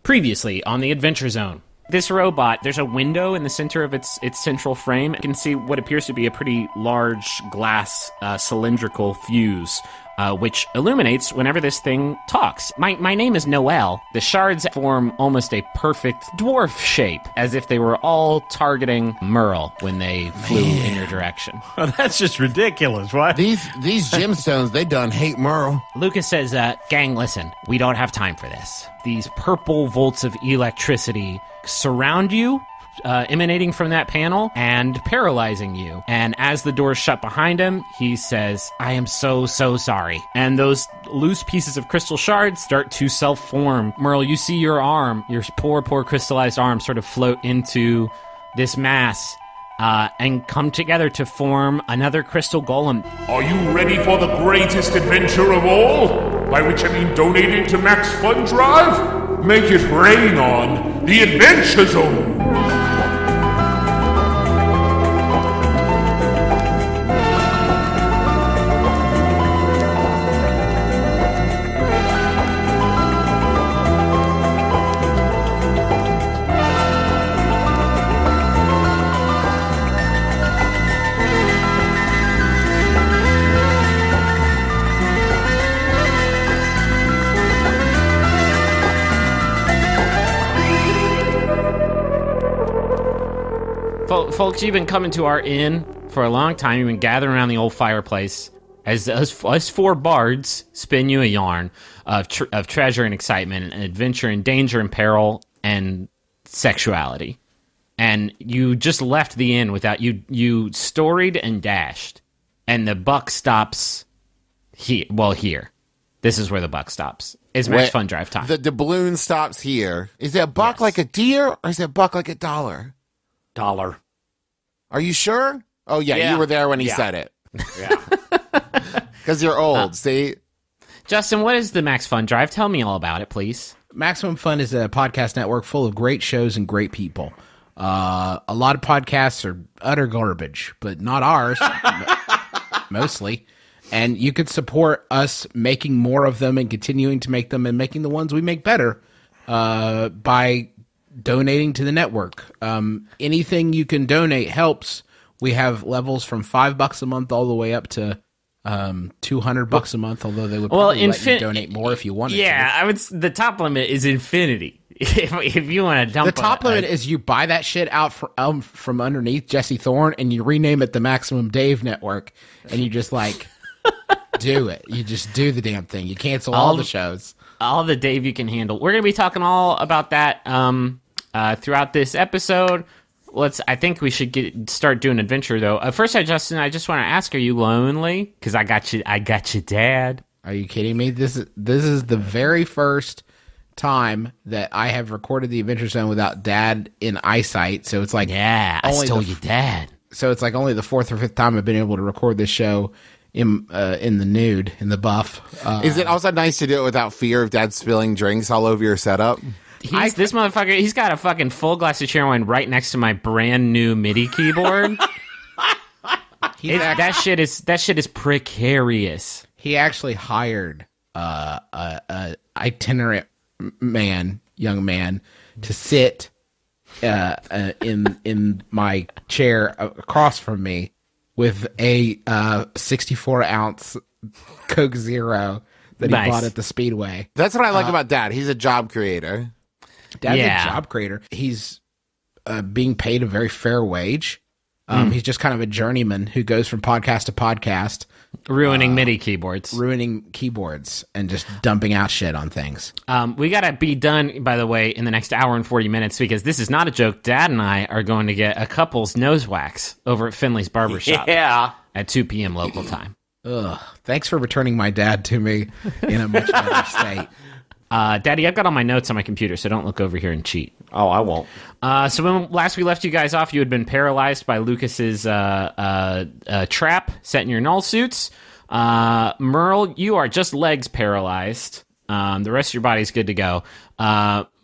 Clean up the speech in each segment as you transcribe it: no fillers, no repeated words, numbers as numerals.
Previously on the Adventure Zone. This robot, there's a window in the center of its central frame. You can see what appears to be a pretty large glass cylindrical fuse, which illuminates whenever this thing talks. My name is Noel. The shards form almost a perfect dwarf shape, as if they were all targeting Merle when they flew in your direction. Oh, that's just ridiculous. What? These gemstones, they done hate Merle. Lucas says, gang, listen, we don't have time for this. These purple volts of electricity surround you, emanating from that panel and paralyzing you. And as the doors shut behind him, he says, I am so sorry. And those loose pieces of crystal shards start to self-form. Merle, you see your arm, your poor crystallized arm sort of float into this mass and come together to form another crystal golem. Are you ready for the greatest adventure of all? By which I mean donating to Max Fun Drive? Make it rain on the Adventure Zone! Folks, you've been coming to our inn for a long time. You've been gathering around the old fireplace as four bards spin you a yarn of treasure and excitement and adventure and danger and peril and sexuality. And you just left the inn without... You storied and dashed. And the buck stops here. Well, here. This is where the buck stops. It's Max Fun Drive time. The balloon stops here. Is it a buck like a deer, or is it a buck like a dollar? Dollar. Are you sure? Oh, yeah. You were there when he said it. Yeah. Because you're old, see? Justin, what is the Max Fun Drive? Tell me all about it, please. Maximum Fun is a podcast network full of great shows and great people. A lot of podcasts are utter garbage, but not ours, mostly. And you could support us making more of them and continuing to make them and making the ones we make better by donating to the network. Anything you can donate helps. We have levels from $5 a month all the way up to $200 a month, although they would probably let you donate more if you wanted to. Yeah, the top limit is infinity. If you want to dump the top limit is you buy that shit out from underneath Jesse Thorne and you rename it the Maximum Dave Network, and you just do it. You just do the damn thing. You cancel all the shows. All the Dave you can handle. We're going to be talking all about that throughout this episode. I think we should start doing adventure, though. First, Justin, I just want to ask, are you lonely? Because I got you, Dad. Are you kidding me? This is the very first time that I have recorded the Adventure Zone without Dad in eyesight. So it's like, yeah, I stole your dad. So it's like only the fourth or fifth time I've been able to record this show in the nude, in the buff. Is it also nice to do it without fear of Dad spilling drinks all over your setup? This motherfucker, he's got a fucking full glass of cherry wine right next to my brand new MIDI keyboard. That shit is precarious. He actually hired a itinerant young man, to sit in my chair across from me with a 64-ounce Coke Zero that he bought at the Speedway. That's what I like about Dad. He's a job creator. Dad's a job creator. He's being paid a very fair wage. He's just kind of a journeyman who goes from podcast to podcast. Ruining MIDI keyboards. Ruining keyboards and just dumping out shit on things. We got to be done, by the way, in the next hour and 40 minutes, because this is not a joke. Dad and I are going to get a couple's nose wax over at Finley's Barbershop at 2 p.m. local time. Ugh. Thanks for returning my dad to me in a much better state. Daddy, I've got all my notes on my computer, so don't look over here and cheat. Oh, I won't. So when last we left you guys off, you had been paralyzed by Lucas's trap set in your null suits. Merle, you are just legs paralyzed. The rest of your body's good to go.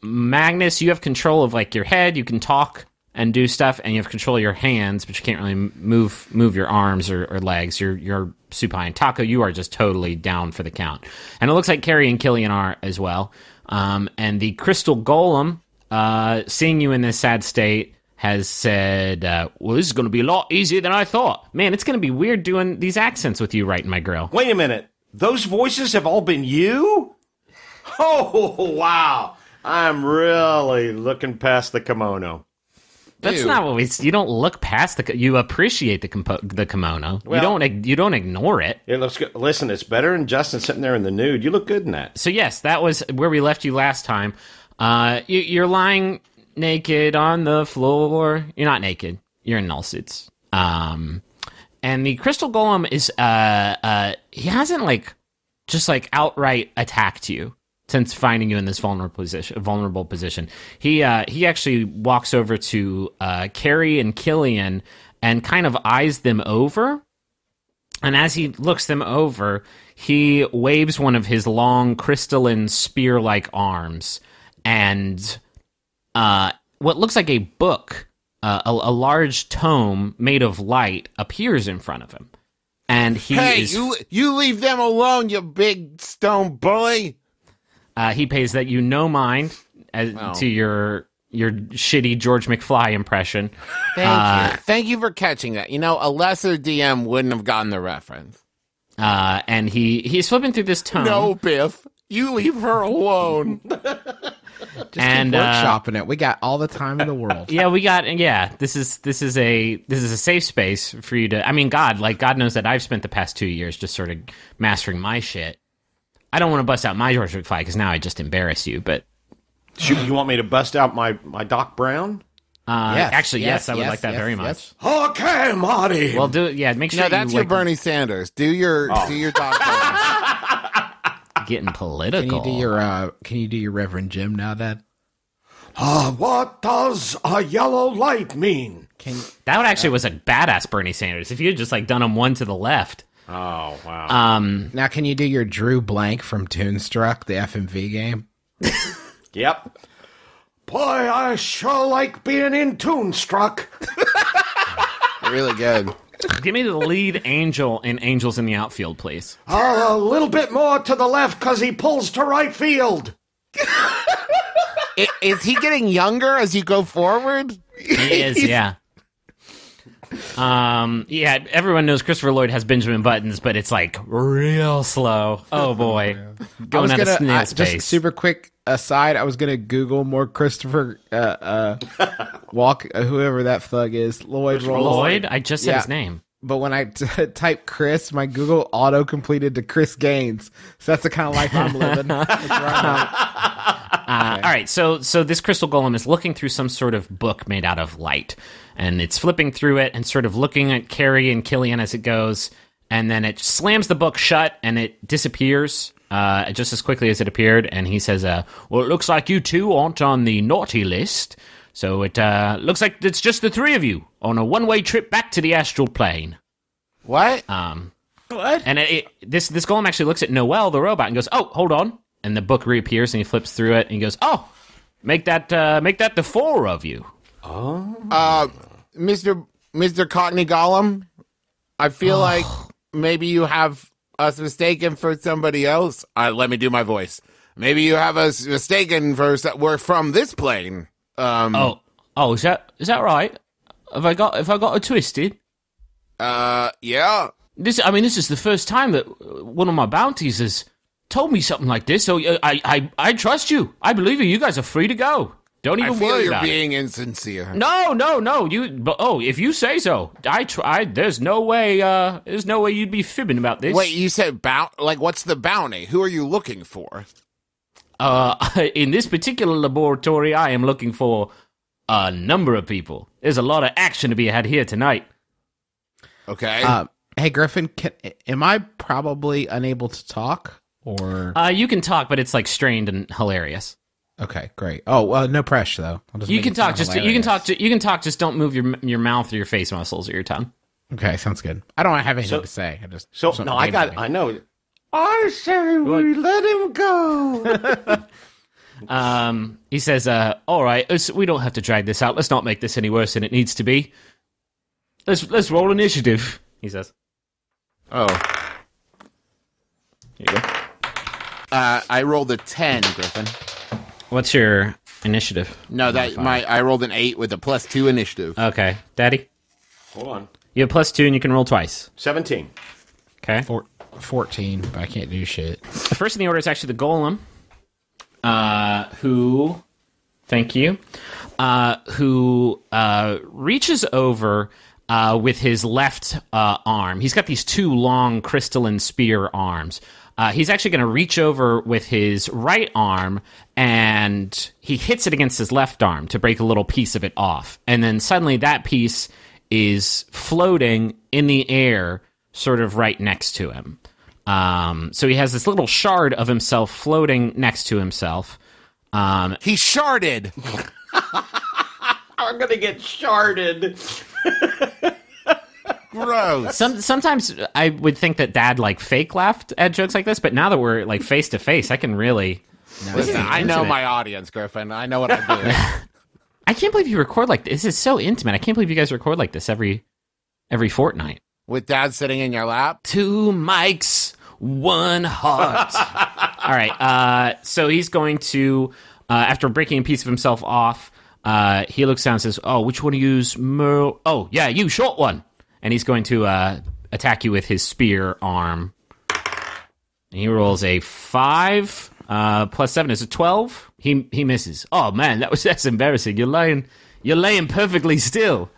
Magnus, you have control of your head. You can talk and do stuff, and you have control of your hands, but you can't really move your arms or legs. You're supine. Taco, you are just totally down for the count. And it looks like Carrie and Killian are as well. And the crystal golem, seeing you in this sad state, has said, well, this is going to be a lot easier than I thought. Man, it's going to be weird doing these accents with you right in my grill. Wait a minute. Those voices have all been you? Oh, wow. I'm really looking past the kimono. That's Ew. not what we. You don't look past you appreciate the kimono. Well, you don't ignore it. It looks good. Listen, it's better than Justin sitting there in the nude. You look good in that. So yes, that was where we left you last time. You're lying naked on the floor. You're not naked. You're in null suits. And the crystal golem is he hasn't just outright attacked you since finding you in this vulnerable position. He actually walks over to Carrie and Killian and kind of eyes them over. And as he looks them over, he waves one of his long crystalline spear-like arms, and what looks like a book, a large tome made of light, appears in front of him. And you leave them alone, you big stone bully. He pays that you no mind to your shitty George McFly impression. Thank you for catching that. A lesser DM wouldn't have gotten the reference. And he's flipping through this tome. No, Biff. You leave her alone. Just keep workshopping it. We got all the time in the world. This is a safe space for you to. I mean, God knows that I've spent the past 2 years just sort of mastering my shit. I don't want to bust out my George McFly because now I just embarrass you. But You want me to bust out my Doc Brown? Yes, I would like that very much. Okay, Marty. Well, make sure. No, that's your Bernie Sanders. Do your doctor. Getting political. Can you do your Reverend Jim now, Dad? What does a yellow light mean? That would actually was a badass Bernie Sanders if you had just done him one to the left. Oh, wow. Now, can you do your Drew Blank from Toonstruck, the FMV game? Yep. Boy, I sure like being in Toonstruck. Really good. Give me the lead angel in Angels in the Outfield, please. A little bit more to the left because he pulls to right field. Is he getting younger as you go forward? He is, yeah. Everyone knows Christopher Lloyd has Benjamin Buttons, but it's real slow. Oh boy, going at a snail's pace. Just super quick aside, I was gonna Google more Christopher Walk, whoever that thug is, Lloyd. I just said his name, but when I type Chris, my Google auto completed to Chris Gaines. So that's the kind of life I'm living. That's where I'm at. All right, so this crystal golem is looking through some sort of book made out of light, and it's flipping through it and sort of looking at Carrie and Killian as it goes, and then it slams the book shut and it disappears just as quickly as it appeared. And he says, "Well, it looks like you two aren't on the naughty list, so it looks like it's just the three of you on a one-way trip back to the astral plane." What? What? And this golem actually looks at Noel, the robot, and goes, "Oh, hold on." And the book reappears, and he flips through it, and he goes, "Oh, make that the four of you." Oh, Mr. Cockney Gollum, I feel like maybe you have us mistaken for somebody else. Let me do my voice. Maybe you have us mistaken for we're from this plane. Is that right? Have I got it twisted? Yeah. This is the first time that one of my bounties has told me something like this, so I trust you. I believe you. You guys are free to go. Don't even worry about it. I feel you're being insincere. No. If you say so. There's no way you'd be fibbing about this. Wait, you said what's the bounty? Who are you looking for? In this particular laboratory, I am looking for a number of people. There's a lot of action to be had here tonight. Okay. Hey, Griffin, am I probably unable to talk? Or you can talk, but it's strained and hilarious. Okay, great. Oh, well, no pressure though. You can talk. You can talk. Just don't move your mouth or your face muscles or your tongue. Okay, sounds good. I don't have anything to say. I know. I say we let him go. He says, "All right, we don't have to drag this out. Let's not make this any worse than it needs to be. Let's roll initiative." He says. Oh. Here you go. I rolled a 10, Griffin. What's your initiative? No, I rolled an 8 with a +2 initiative. Okay. Daddy? Hold on. You have +2 and you can roll twice. 17. Okay. 14, but I can't do shit. The first in the order is actually the golem, who, thank you, who reaches over with his left arm. He's got these 2 long crystalline spear arms. He's actually going to reach over with his right arm, and he hits it against his left arm to break a little piece of it off. And then suddenly that piece is floating in the air, sort of right next to him. So he has this little shard of himself floating next to himself. He sharded. I'm going to get sharded. Gross. Sometimes I would think that Dad like fake laughed at jokes like this, but now that we're like face to face, I can really. Listen, I know my audience, Griffin. I know what I'm doing. I can't believe you record like this. This is so intimate. I can't believe you guys record like this every fortnight. With Dad sitting in your lap? 2 mics, 1 heart. All right. So he's going to, after breaking a piece of himself off, he looks down and says, "Oh, which one to use, Merle? Oh, yeah, you, short one." And he's going to attack you with his spear arm. And he rolls a 5 +7 is a 12. He misses. Oh man, that's embarrassing. You're laying perfectly still.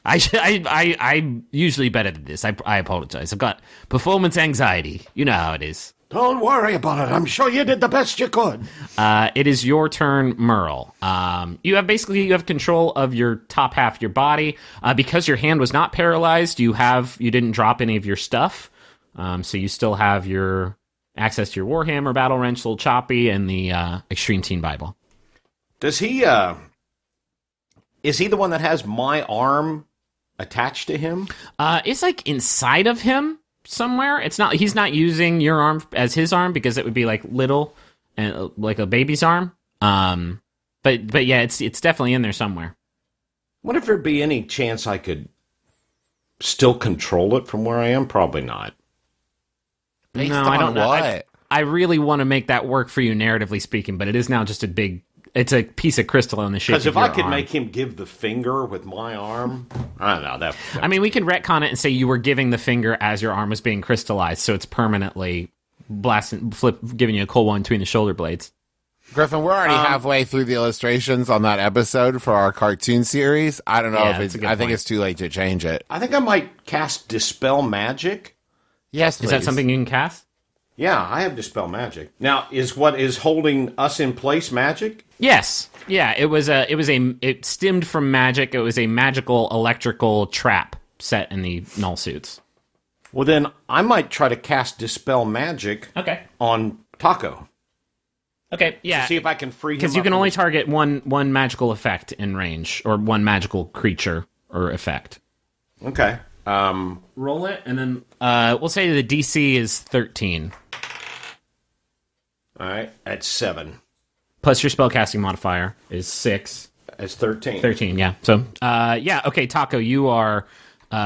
I'm usually better than this. I apologize. I've got performance anxiety. You know how it is. Don't worry about it. I'm sure you did the best you could. It is your turn, Merle. You have control of your top half of your body. Because your hand was not paralyzed, you didn't drop any of your stuff. So you still have your access to your Warhammer, Battle Wrench, Little Choppy, and the Extreme Teen Bible. Does he, is he the one that has my arm attached to him? It's like inside of him somewhere. He's not using your arm as his arm because it would be like little and like a baby's arm. But yeah, it's definitely in there somewhere. What if there'd be any chance I could still control it from where I am? Probably not. Based No, I don't know. what? I really want to make that work for you, narratively speaking, but it is now just it's a piece of crystal in the shape of Because if your I could arm. make him give the finger with my arm, I don't know. I mean, we can retcon it and say you were giving the finger as your arm was being crystallized, so it's permanently giving you a cold one between the shoulder blades. Griffin, we're already halfway through the illustrations on that episode for our cartoon series. I don't know Yeah, if that's it's. a good I think point. it's too late to change it. I think I might cast Dispel Magic. Yes, please. Is that something you can cast? Yeah, I have Dispel Magic. Now, is what is holding us in place magic? Yes. Yeah, it stemmed from magic. It was a magical electrical trap set in the null suits. Well, then I might try to cast Dispel Magic Okay. on Taco. Okay, yeah. See if I can free him. Because you up can from only this- target one magical effect in range, or one magical creature or effect. Okay. Roll it, and then we'll say the DC is 13. All right. At 7. Plus your spellcasting modifier is 6. It's 13. 13, yeah. So, yeah, okay, Taco, you are...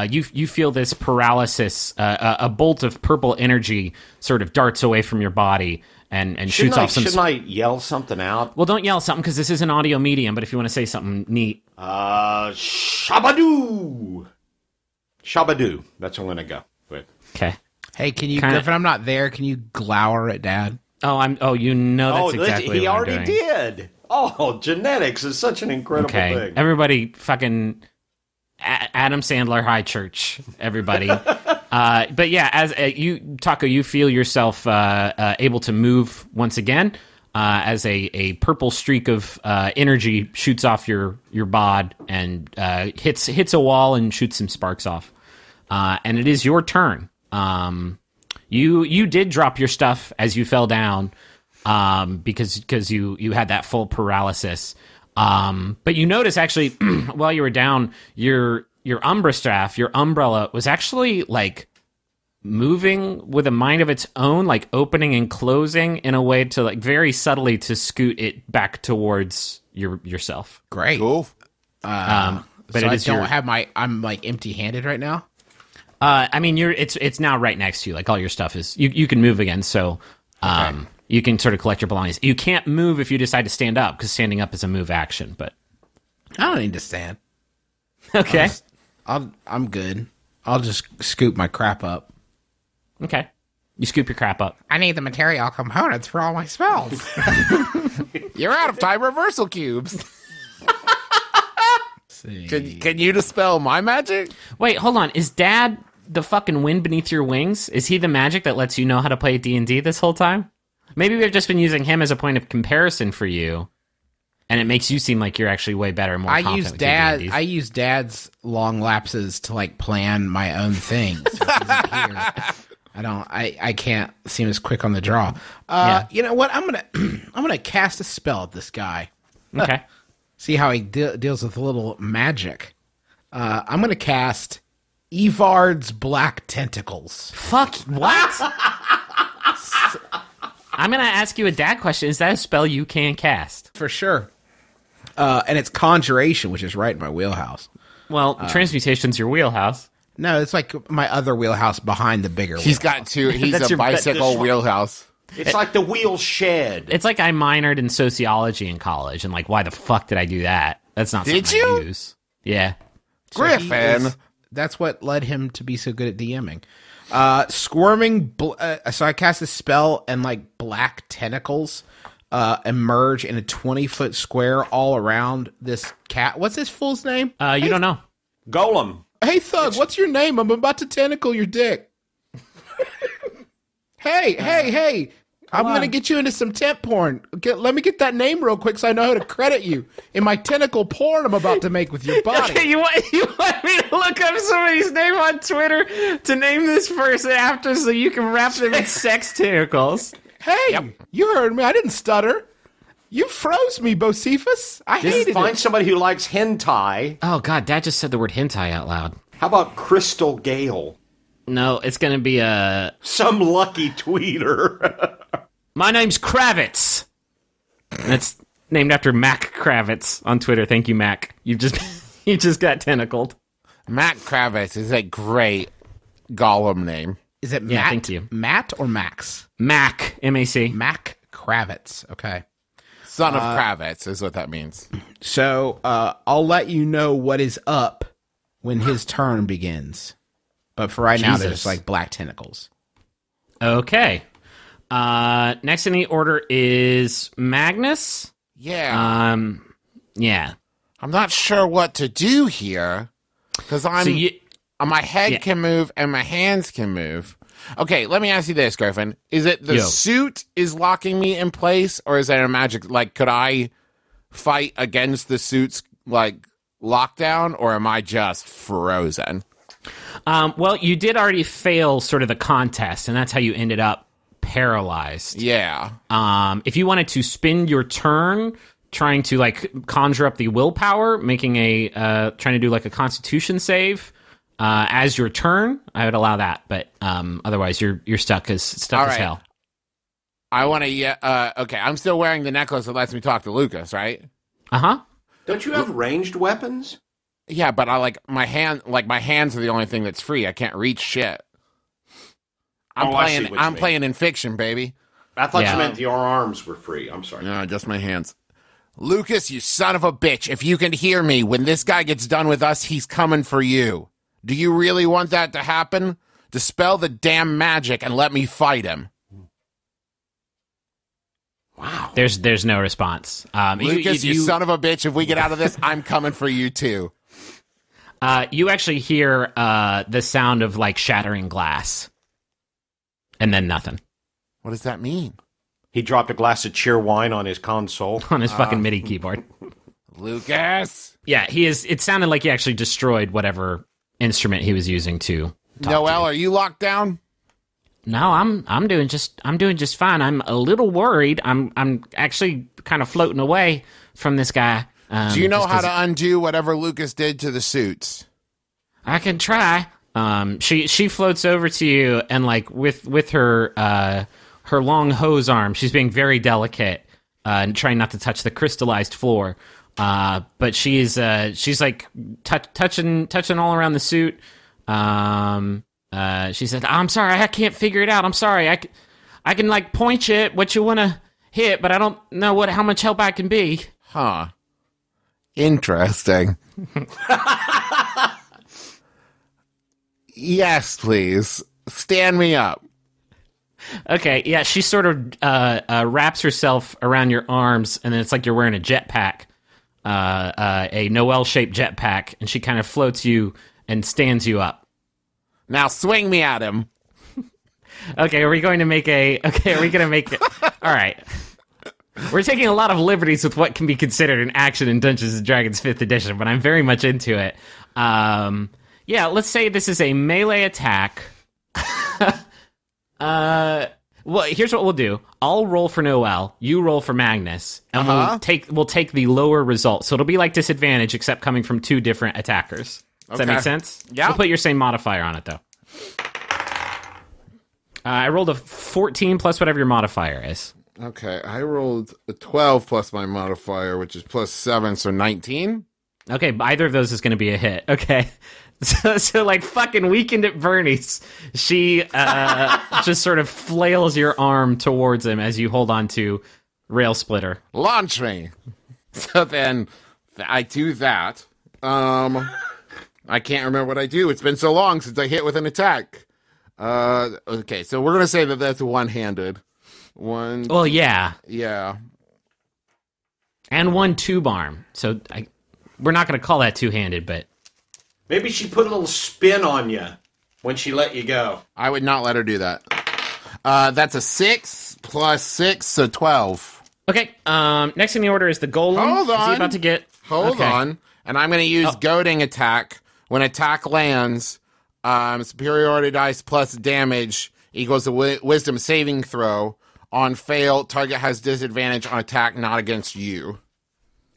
you feel this paralysis, a bolt of purple energy sort of darts away from your body and shoots off some... Shouldn't I yell something out? Well, don't yell something, because this is an audio medium, but if you want to say something neat... Shabadoo! Shabadoo. That's what I'm going to go with. Okay. Hey, can you, Kinda- Griffin? I'm not there. Can you glower at Dad? Oh, you know that's exactly he what I'm already doing. did. Oh, genetics is such an incredible Okay, thing. everybody fucking Adam Sandler High Church, everybody. But yeah, as you, Taco, you feel yourself able to move once again as a purple streak of energy shoots off your bod and hits a wall and shoots some sparks off. And it is your turn. You did drop your stuff as you fell down because you had that full paralysis. But you notice actually while you were down, your Umbra staff, your umbrella was actually like moving with a mind of its own, like opening and closing in a way to like very subtly to scoot it back towards yourself. Great. Cool. But So it I is don't your, have I'm like empty-handed right now. I mean, it's now right next to you. Like all your stuff is you can move again. So, You can sort of collect your belongings. You can't move if you decide to stand up, because standing up is a move action. But I don't need to stand. okay, I'm good. I'll just scoop my crap up. okay. You scoop your crap up. I need the material components for all my spells. You're out of time reversal cubes. See. Can you dispel my magic? Wait, hold on. Is Dad the fucking wind beneath your wings? Is he the magic that lets you know how to play D&D this whole time? Maybe we've just been using him as a point of comparison for you, and it makes you seem like you're actually way better and more confident with your D&Ds. I use Dad's long lapses to like plan my own things. So if he's here, I can't seem as quick on the draw. You know what? I'm gonna cast a spell at this guy. Okay. See how he deals with a little magic. I'm gonna cast Evard's Black Tentacles. Fuck, what? I'm going to ask you a dad question. Is that a spell you can cast? For sure. And it's Conjuration, which is right in my wheelhouse. Well, Transmutation's your wheelhouse. No, it's like my other wheelhouse behind the bigger He's wheelhouse. got two. He's That's a your- bicycle this- wheelhouse. It's like the wheel shed. It's like I minored in sociology in college, and like, why the fuck did I do that? That's not Did something I you? use. Yeah. Griffin. That's what led him to be so good at DMing. Squirming. So I cast a spell, and like black tentacles emerge in a 20-foot square all around this cat. What's this fool's name? You don't know. Golem. Hey, Thug, what's your name? I'm about to tentacle your dick. Hey. I'm going to get you into some temp porn. Let me get that name real quick so I know how to credit you in my tentacle porn I'm about to make with your body. Okay, you want me to look up somebody's name on Twitter to name this person after so you can wrap them in sex tentacles? Hey, you heard me. I didn't stutter. You froze me, Bocephus. I Just hated find it. somebody who likes hentai. Oh, God, Dad just said the word hentai out loud. How about Crystal Gale? No, it's going to be Some lucky tweeter. my name's Kravitz. That's named after Mac Kravitz on Twitter. Thank you, Mac. You just got tentacled. Matt Kravitz is a great Gollum name. Is it Matt? Yeah, thank you. Matt or Max? Mac, M-A-C. Mac Kravitz. Okay. Son of Kravitz is what that means. So I'll let you know what is up when his turn begins. But for right now, Jesus. there's like black tentacles. Okay. Next in the order is Magnus. Yeah. Yeah. I'm not sure what to do here because my head Yeah. can move and my hands can move. Okay, let me ask you this, Griffin. Is it the Yo. suit is locking me in place, or is there a magic? Like, could I fight against the suit's like lockdown, or am I just frozen? Well, you did already fail sort of the contest, and that's how you ended up paralyzed. Yeah. If you wanted to spend your turn trying to like conjure up the willpower, making trying to do like a Constitution save as your turn, I would allow that. But otherwise, you're stuck as All right. hell. I want to. Okay, I'm still wearing the necklace that lets me talk to Lucas, right? Don't you have ranged weapons? Yeah, but I like my hands are the only thing that's free. I can't reach shit. I see what you I'm mean. playing in fiction, baby. I thought Yeah. you meant your arms were free. I'm sorry. No, just my hands. Lucas, you son of a bitch. If you can hear me, when this guy gets done with us, he's coming for you. Do you really want that to happen? Dispel the damn magic and let me fight him. Wow. There's no response. Lucas, you son of a bitch. If we get out of this, I'm coming for you too. You actually hear the sound of like shattering glass, and then nothing What does that mean? He dropped a glass of cheer wine on his console. on his fucking MIDI keyboard. Lucas? Yeah, he is. It sounded like he actually destroyed whatever instrument he was using to. Noel, are you locked down? No, I'm doing just fine. I'm a little worried. I'm actually kind of floating away from this guy. Do you know just how 'cause to undo whatever Lucas did to the suits? I can try. She floats over to you and like with her her long hose arm, she's being very delicate and trying not to touch the crystallized floor. But she's like touching all around the suit. She said, "I'm sorry, I can't figure it out. I'm sorry. I can like point you at what you want to hit, but I don't know how much help I can be. Huh. Interesting. Yes, please. Stand me up. Okay, yeah, she sort of wraps herself around your arms, and then it's like you're wearing a jetpack, a Noel-shaped jetpack, and she kind of floats you and stands you up. Now swing me at him. Okay, are we going to make it? All right. We're taking a lot of liberties with what can be considered an action in Dungeons & Dragons 5th edition, but I'm very much into it. Yeah, let's say this is a melee attack. Well, here's what we'll do. I'll roll for Noel, you roll for Magnus, and we'll take the lower result. So it'll be like disadvantage, except coming from two different attackers. Does that make sense? Yeah. We'll put your same modifier on it, though. I rolled a 14 plus whatever your modifier is. Okay, I rolled a 12 plus my modifier, which is plus 7, so 19. Okay, either of those is going to be a hit. Okay. So like fucking Weekend at Bernie's, she just sort of flails your arm towards him as you hold on to Rail Splitter. Launch me. So then I do that. I can't remember what I do. It's been so long since I hit with an attack. Okay, so we're going to say that that's one-handed. Well, yeah. Yeah. And one tube arm. So we're not going to call that two-handed, but... Maybe she put a little spin on you when she let you go. I would not let her do that. That's a 6 plus 6, so 12. Okay, next in the order is the Golem. Hold on. Is he about to get... Hold on. And I'm going to use goading attack. When attack lands, superiority dice plus damage equals a wisdom saving throw. On fail, target has disadvantage on attack not against you.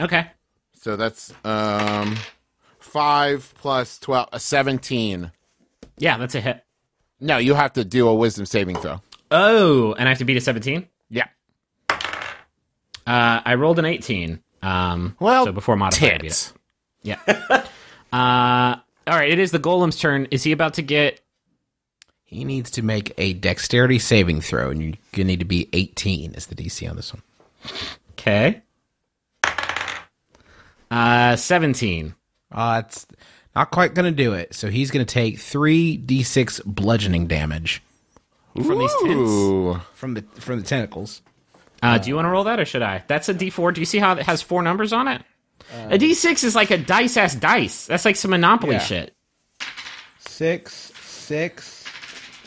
Okay. So that's 5 plus 12, 17. Yeah, that's a hit. No, you have to do a wisdom saving throw. Oh, and I have to beat a 17? Yeah. I rolled an 18. Well, so before modifier, I beat it. Yeah. All right, it is the Golem's turn. Is he about to get... He needs to make a dexterity saving throw, and you're going to need to be 18 is the DC on this one. Okay. 17. It's not quite going to do it. So he's going to take 3d6 bludgeoning damage From these tents. from the tentacles. Do you want to roll that, or should I? That's a D4. Do you see how it has 4 numbers on it? A D6 is like a dice-ass dice. That's like some Monopoly shit. 6,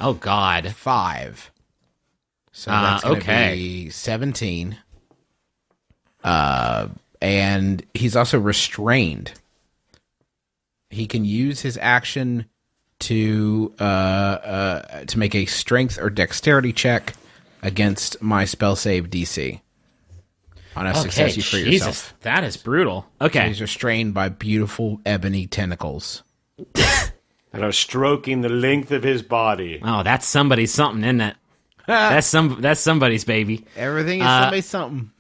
Oh, God. 5. So that's going to okay. be 17. And he's also restrained. He can use his action to make a strength or dexterity check against my spell save DC. On a success, you free Jesus, yourself. that is brutal. Okay. He's restrained by beautiful ebony tentacles. And are stroking the length of his body. Oh, that's somebody's something, isn't it? That's somebody's baby. Everything is somebody's something.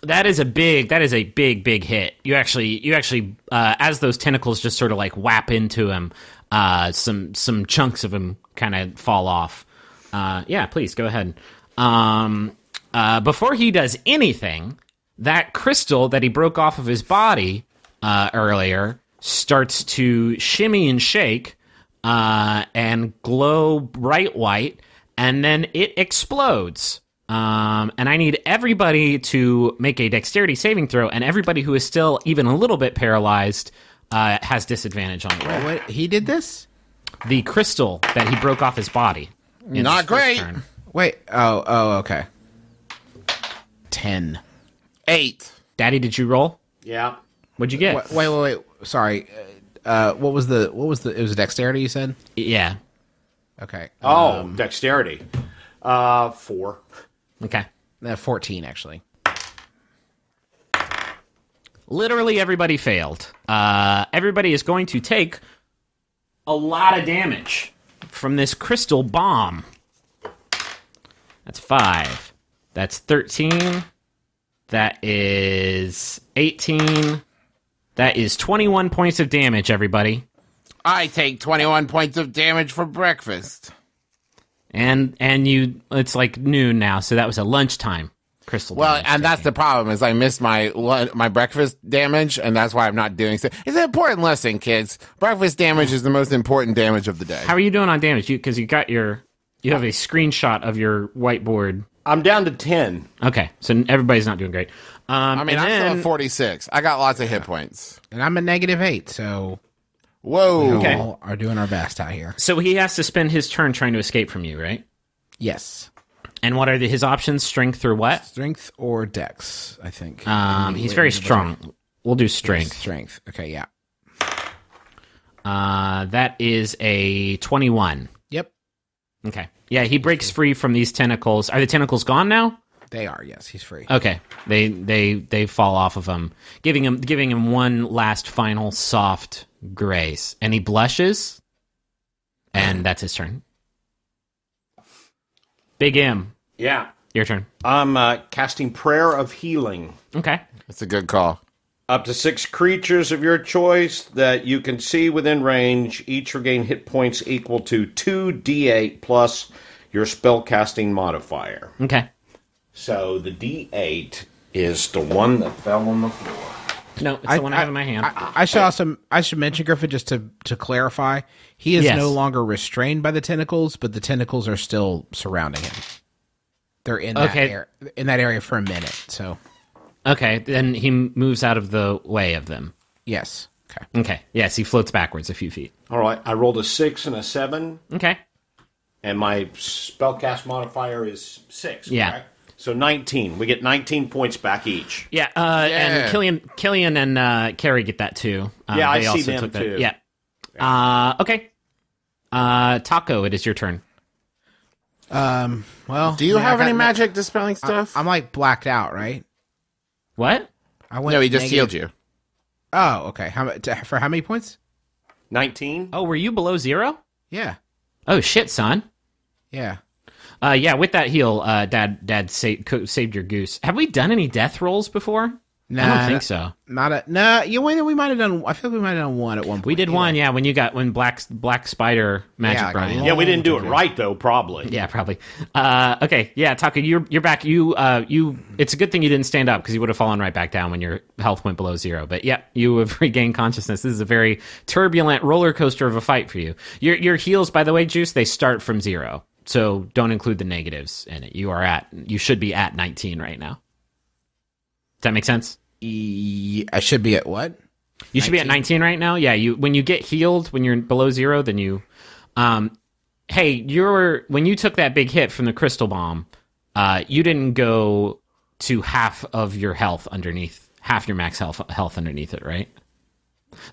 That is a big hit. You actually, as those tentacles just sort of like whap into him, some chunks of him kind of fall off. Yeah, please go ahead. Before he does anything, that crystal that he broke off of his body earlier starts to shimmy and shake and glow bright white, and then it explodes. And I need everybody to make a dexterity saving throw, and everybody who is still even a little bit paralyzed has disadvantage on the roll. What? He did this? The crystal that he broke off his body. in Not his first great. turn. Wait. Oh, okay. 10. 8. Daddy, did you roll? Yeah. What'd you get? Wait. Sorry. What was the? It was a dexterity, you said? Yeah. Okay. Oh, dexterity. 4. Okay. 14, actually. Literally everybody failed. Everybody is going to take a lot of damage from this crystal bomb. That's 5. That's 13. That is 18. That is 21 points of damage, everybody. I take 21 points of damage for breakfast. And you, it's like noon now, so that was a lunchtime crystal Well, damage and that's taking. the problem is I missed my breakfast damage, and that's why I'm not doing so. It's an important lesson, kids. Breakfast damage is the most important damage of the day. How are you doing on damage? Because you have a screenshot of your whiteboard. I'm down to 10. Okay, so everybody's not doing great. I mean, and I'm still then- at 46. I got lots of hit points. And I'm a -8, so Whoa. Okay. we all are doing our best out here. So he has to spend his turn trying to escape from you, right? Yes. And what are his options? Strength or what? Strength or dex, I think. He's very strong. We'll do strength. Strength. Okay, yeah. That is a 21. Yep. Okay. Yeah, he breaks free from these tentacles. Are the tentacles gone now? They are, yes. He's free. Okay. They fall off of him, giving him one last final soft grace. And he blushes, and that's his turn. Big M, Yeah. your turn. I'm casting Prayer of Healing. Okay. That's a good call. Up to 6 creatures of your choice that you can see within range each regain hit points equal to 2d8 plus your spellcasting modifier. Okay. So the d8 is the one that fell on the floor. No, it's the one I have in my hand. I should mention, Griffin, just to clarify, he is Yes. no longer restrained by the tentacles, but the tentacles are still surrounding him. They're in that Okay. area for a minute. So Okay, then he moves out of the way of them. yes, okay. Okay. Yes, he floats backwards a few feet. All right, I rolled a 6 and a 7, Okay. and my spellcast modifier is 6. Yeah. Correct? So 19. We get 19 points back each. Yeah, and Killian and Carrie get that too. Yeah, I they see also them took that. too. Yeah. Okay. Taco, it is your turn. Well, Do you I have got any ne- magic dispelling stuff? I'm like blacked out, right? What? I went no, he just negative- healed you. Oh, okay. For how many points? 19? Oh, were you below 0? Yeah, Oh shit, son. yeah. Yeah, with that heal, Dad saved your goose. Have we done any death rolls before? I don't think so. We might have done. I feel like we might have done one at one point. We did one, yeah, when Black Spider magic Yeah, like a brought in. Yeah, we didn't do it right, though, probably. Yeah, probably. Okay, yeah, Taco, you're back. You it's a good thing you didn't stand up because you would have fallen right back down when your health went below 0. But yeah, you have regained consciousness. This is a very turbulent roller coaster of a fight for you. Your heals, by the way, Juice, they start from 0. So don't include the negatives in it. You should be at 19 right now. Does that make sense? I should be at what? You should be at 19 right now. Yeah, when you get healed when you're below 0, then you hey, when you took that big hit from the crystal bomb, you didn't go to half of your health underneath, half your max health underneath it, right?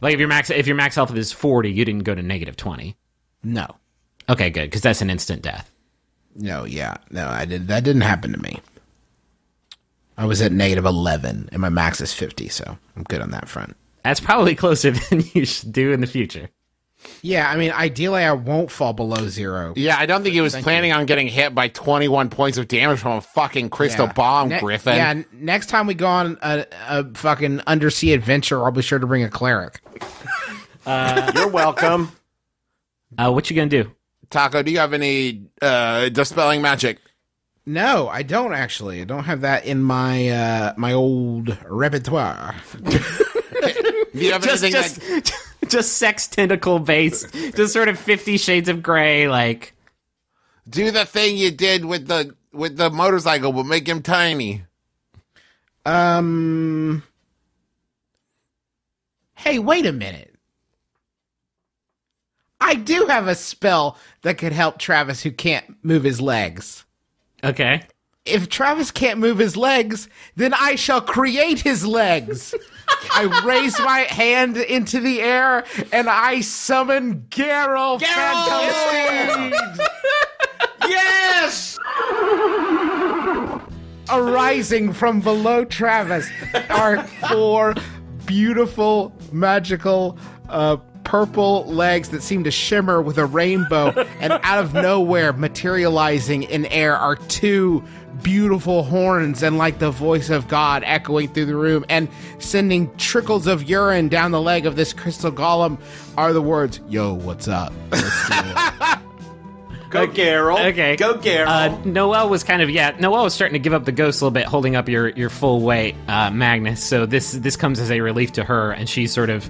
Like if your max health is 40, you didn't go to negative 20. No, Okay, good, because that's an instant death. no, yeah, no. I did. That didn't happen to me. I was at negative 11, and my max is 50, so I'm good on that front. That's probably closer than you should do in the future. Yeah, I mean, ideally, I won't fall below 0. Yeah, I don't think he was planning on getting hit by 21 points of damage from a fucking crystal bomb, Griffin. Yeah, next time we go on a fucking undersea adventure, I'll be sure to bring a cleric. You're welcome. What you gonna do? Taco, do you have any dispelling magic? No, I don't actually. I don't have that in my my old repertoire. Do you have anything Just sex tentacle based, just sort of 50 Shades of Grey, like. do the thing you did with the motorcycle, but make him tiny? Hey, wait a minute. I do have a spell that could help Travis who can't move his legs. Okay. If Travis can't move his legs, then I shall create his legs. I raise my hand into the air and I summon Geralt Phantom Steed. Yes! Arising from below Travis are 4 beautiful, magical, purple legs that seem to shimmer with a rainbow, and out of nowhere, materializing in air, are 2 beautiful horns, and like the voice of God echoing through the room and sending trickles of urine down the leg of this crystal golem are the words, "Yo, what's up? Let's do it." Go, Geralt. Okay. Go, Geralt. Noelle was Noelle was starting to give up the ghost a little bit, holding up your full weight, Magnus. So this comes as a relief to her, and she sort of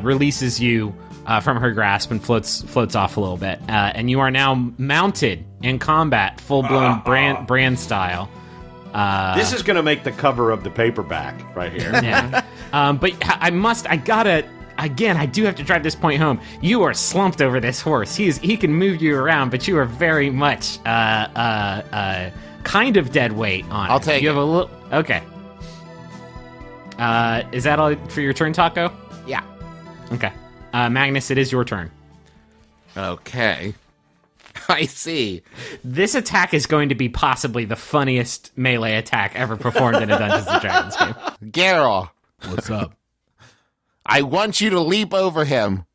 releases you from her grasp and floats off a little bit. And you are now mounted in combat, full-blown Bran style. This is going to make the cover of the paperback right here. Yeah. But I do have to drive this point home. You are slumped over this horse. He can move you around, but you are very much kind of dead weight on I'll it. take you it. have a little. Okay. Is that all for your turn, Taco? Yeah. Okay. Magnus, it is your turn. Okay. I see. This attack is going to be possibly the funniest melee attack ever performed in a Dungeons & Dragons game. Geralt, What's up? I want you to leap over him.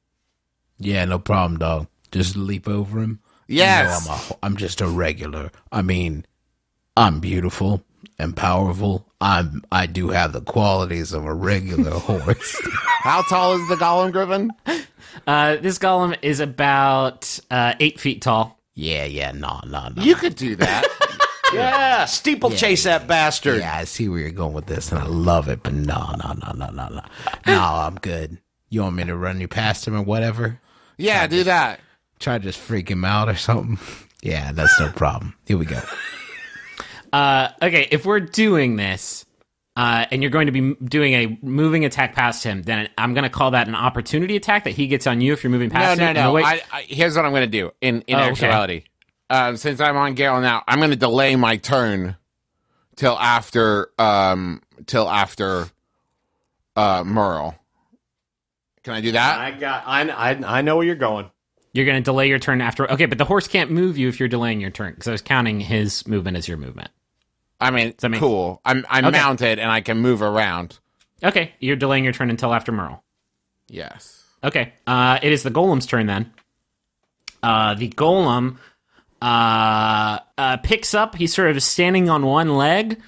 Yeah, no problem, dog. Just leap over him. Yes. You know, I'm just a regular. I mean, I'm beautiful and powerful. I do have the qualities of a regular horse. How tall is the Golem Griffin? This golem is about 8 feet tall. Yeah, no. You could do that. Yeah, steeplechase that bastard. Yeah, I see where you're going with this, and I love it, but no. No, I'm good. You want me to run you past him or whatever? Yeah, do that. Try to just freak him out or something? Yeah, that's no problem. Here we go. Okay, if we're doing this, and you're going to be doing a moving attack past him, then I'm going to call that an opportunity attack that he gets on you if you're moving past him. No. Wait. Here's what I'm going to do in okay. actuality. Since I'm on Geralt now, I'm going to delay my turn till after Merle. Can I do that? I know where you're going. You're going to delay your turn after. Okay, but the horse can't move you if you're delaying your turn, because I was counting his movement as your movement. I mean, that make- cool. I'm Okay. mounted and I can move around. Okay, you're delaying your turn until after Merle. Yes. Okay, it is the golem's turn then. The golem picks up. He's sort of standing on one leg.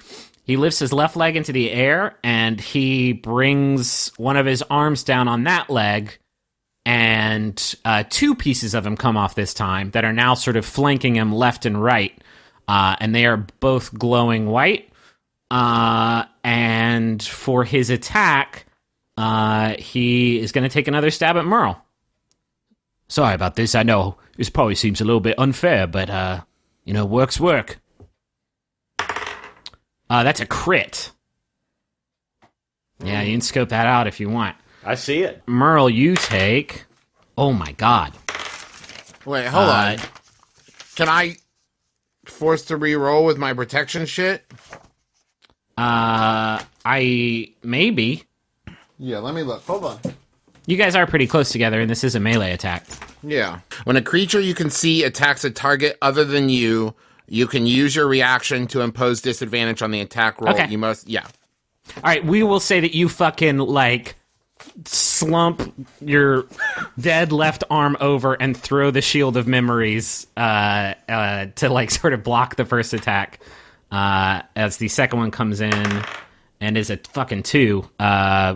He lifts his left leg into the air, and he brings one of his arms down on that leg, and 2 pieces of him come off this time that are now sort of flanking him left and right, and they are both glowing white. And for his attack, he is going to take another stab at Merle. Sorry about this. I know this probably seems a little bit unfair, but, work's work. That's a crit. Yeah, you can scope that out if you want. I see it. Merle, you take... Oh, my God. Wait, hold on. Can I force to re-roll with my protection shit? Maybe. Yeah, let me look. Hold on. You guys are pretty close together, and this is a melee attack. Yeah. When a creature you can see attacks a target other than you, you can use your reaction to impose disadvantage on the attack roll. Okay. You must, yeah. All right, we will say that you fucking, slump your dead left arm over and throw the Shield of Memories to, sort of block the first attack as the second one comes in and is a fucking 2,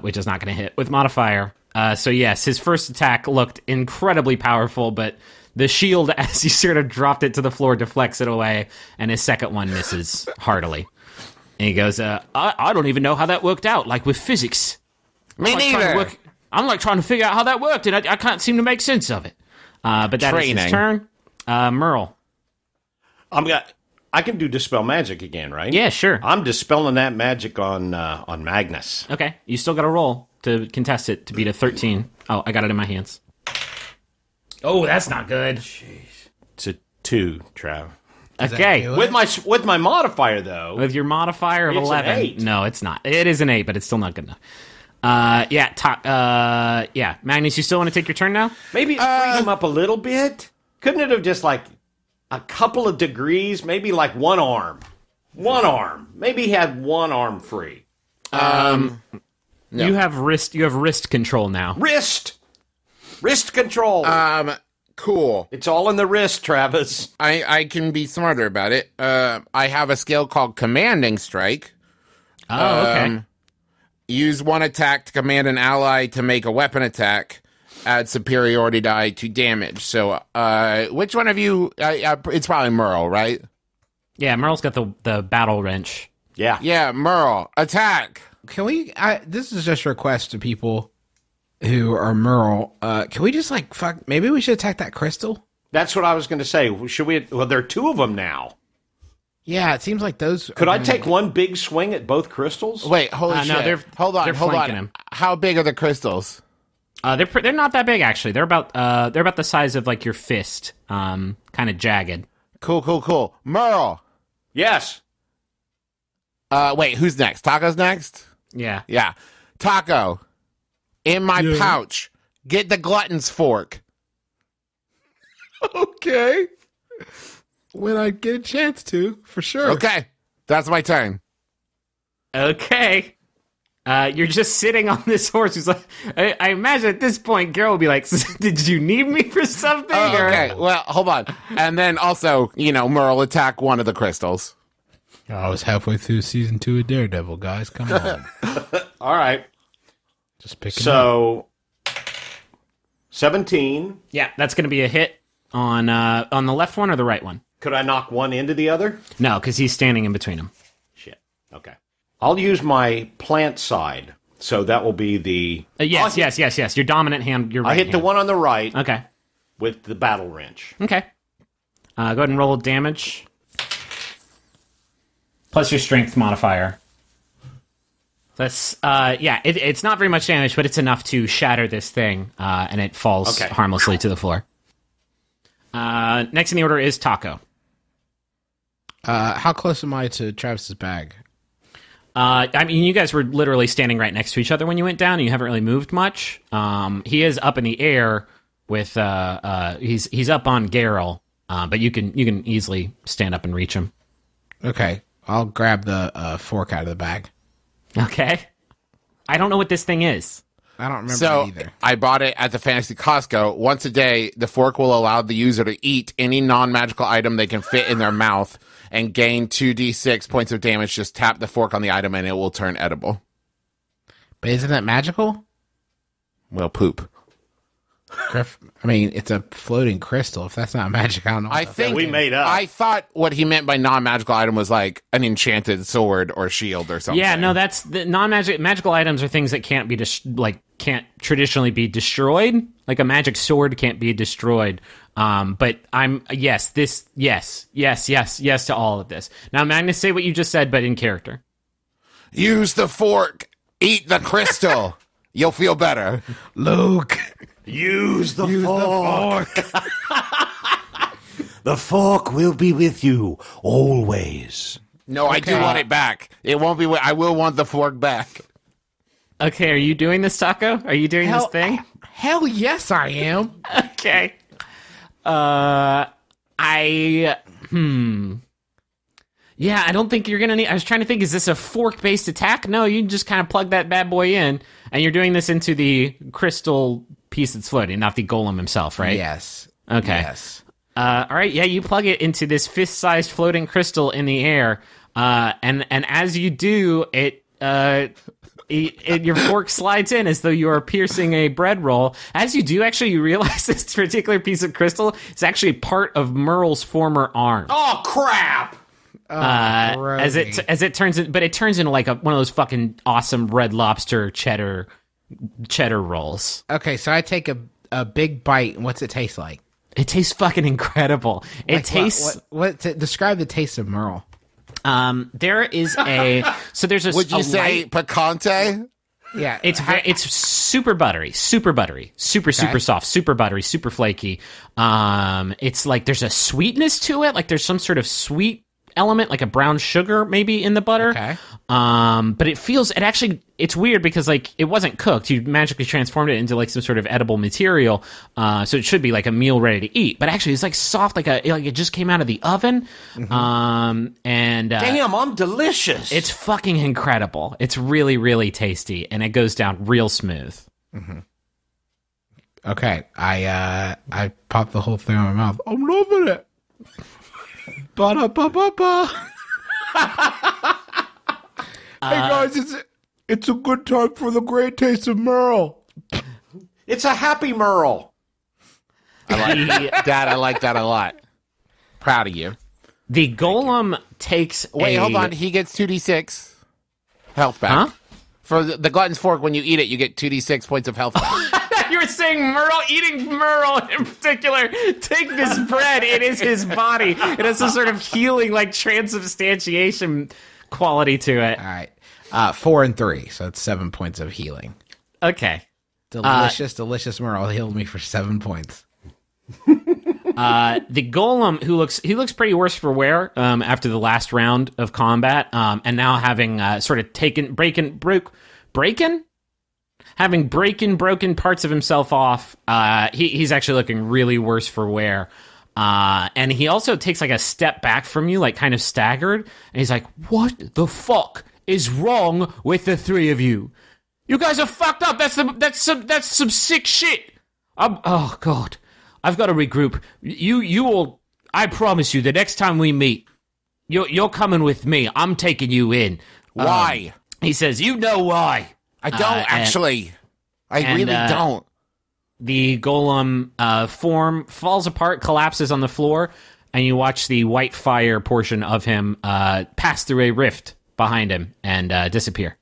which is not going to hit with modifier. So, yes, his first attack looked incredibly powerful, but the shield, as he sort of dropped it to the floor, deflects it away, and his second one misses heartily. And he goes, I don't even know how that worked out, with physics. Me neither. I'm trying to figure out how that worked, and I can't seem to make sense of it. But that is his turn. Merle. I can do Dispel Magic again, right? Yeah, sure. I'm dispelling that magic on Magnus. Okay, you still got to roll to contest it to beat a 13. Oh, I got it in my hands. Oh, that's not good. Jeez. It's a 2, Trav. Okay. With my modifier, though. With your modifier of It's 11. an 8. No, it's not. It is an 8, but it's still not good enough. Magnus, you still want to take your turn now? Maybe it freed him up a little bit. Couldn't it have just, a couple of degrees? Maybe, one arm. One arm. Maybe he had one arm free. No. You have wrist control now. Wrist control. Cool. It's all in the wrist, Travis. I can be smarter about it. I have a skill called Commanding Strike. Oh, okay. Use one attack to command an ally to make a weapon attack. add superiority die to damage. So, which one of you? It's probably Merle, right? Yeah, Merle's got the battle wrench. Yeah. Yeah, Merle, attack. Can we? This is just a request to people who are Merle. Can we just fuck? Maybe we should attack that crystal. That's what I was going to say. Should we? Well, there are two of them now. Yeah, it seems like those. Could I take one big swing at both crystals? Wait, holy shit! no, hold they're on. flanking him. How big are the crystals? They're not that big actually. They're about the size of like your fist, kind of jagged. Cool. Merle. Yes. Wait, who's next? Taco's next? Yeah. Yeah. Taco, in my pouch, get the glutton's fork. Okay. When I get a chance to, for sure. Okay, that's my turn. Okay. You're just sitting on this horse. Who's like, I imagine at this point, Garrett will be like, "Did you need me for something?" Okay, well, hold on. And then also, Merle attack one of the crystals. I was halfway through season 2 of Daredevil, guys. Come on. All right. Just picking up. So, 17. Yeah, that's going to be a hit on the left one or the right one. Could I knock one into the other? No, because he's standing in between them. Shit. Okay. I'll use my plant side. So that will be the... Yes. Your dominant hand. Your right I hit the hand. one on the right Okay. with the battle wrench. Okay. Go ahead and roll damage. Plus your strength modifier. That's, it's not very much damage, but it's enough to shatter this thing, and it falls harmlessly to the floor. Next in the order is Taco. How close am I to Travis's bag? I mean, you guys were literally standing right next to each other when you went down, and you haven't really moved much. He is up in the air with, he's up on Garrel, but you can easily stand up and reach him. Okay. I'll grab the fork out of the bag. Okay. I don't know what this thing is. I don't remember So either. I bought it at the Fantasy Costco. Once a day, the fork will allow the user to eat any non-magical item they can fit in their mouth and gain 2d6 points of damage. Just tap the fork on the item and it will turn edible. But isn't that magical? Well, poop. Griff, I mean, it's a floating crystal. If that's not magic, I don't know. I think we made up. I thought what he meant by non-magical item was like an enchanted sword or shield or something. Yeah, no, that's the magical items are things that can't be can't traditionally be destroyed. Like a magic sword can't be destroyed. But yes to all of this. Now, Magnus, say what you just said, but in character. Use the fork. Eat the crystal. You'll feel better. Luke. Use the fork. The fork will be with you always. No, I do want it back. It won't be. I will want the fork back. Okay, are you doing this, Taco? Are you doing this thing? Hell yes, I am. Okay. Yeah, I don't think you're gonna need. I was trying to think, is this a fork-based attack? No, you just kind of plug that bad boy in, and you're doing this into the crystal piece that's floating, not the golem himself, right? Yes. Okay. Yes. All right. Yeah, you plug it into this fist-sized floating crystal in the air, and as you do, your fork slides in as though you are piercing a bread roll. As you do, actually, you realize this particular piece of crystal is actually part of Merle's former arm. Oh, crap! As it turns in, but it turns into like one of those fucking awesome Red Lobster cheddar rolls. Okay, so I take a big bite, and what's it taste like? It tastes fucking incredible. It tastes. Describe the taste of Merle. There is there's a. Would you say light, picante? Yeah, it's super buttery, super soft, super buttery, super flaky. It's like there's a sweetness to it, like there's some sort of sweet element, like a brown sugar maybe in the butter. Okay. But it's weird because like it wasn't cooked. You magically transformed it into like some sort of edible material. So it should be like a meal ready to eat. But actually it's like soft, like it just came out of the oven. Damn, I'm delicious. It's fucking incredible. It's really, really tasty, and it goes down real smooth. Mm-hmm. Okay, I popped the whole thing in my mouth. I'm loving it. Ba-da-ba-ba-ba. Hey guys, it's a good time for the great taste of Merle. It's a happy Merle. Dad, I like that a lot. Proud of you. The golem takes Wait, hold on. He gets 2d6 health back. Huh? For the glutton's fork, when you eat it, you get 2d6 points of health back. You were saying Merle, eating Merle in particular. Take this bread. It is his body. It has some sort of healing, like transubstantiation quality to it. All right. 4 and 3, so it's 7 points of healing. Okay. Delicious Merle healed me for 7 points. The golem, who looks pretty worse for wear after the last round of combat, and now having sort of broken parts of himself off. He's actually looking really worse for wear. And he also takes like a step back from you, like kind of staggered, and he's like, "What the fuck is wrong with the three of you? You guys are fucked up. That's some sick shit. Oh god, I've got to regroup. You will. I promise you, the next time we meet, you're coming with me. I'm taking you in. Why?" He says, "You know why." I don't, actually. I really don't. The golem form falls apart, collapses on the floor, and you watch the white fire portion of him pass through a rift behind him and disappear.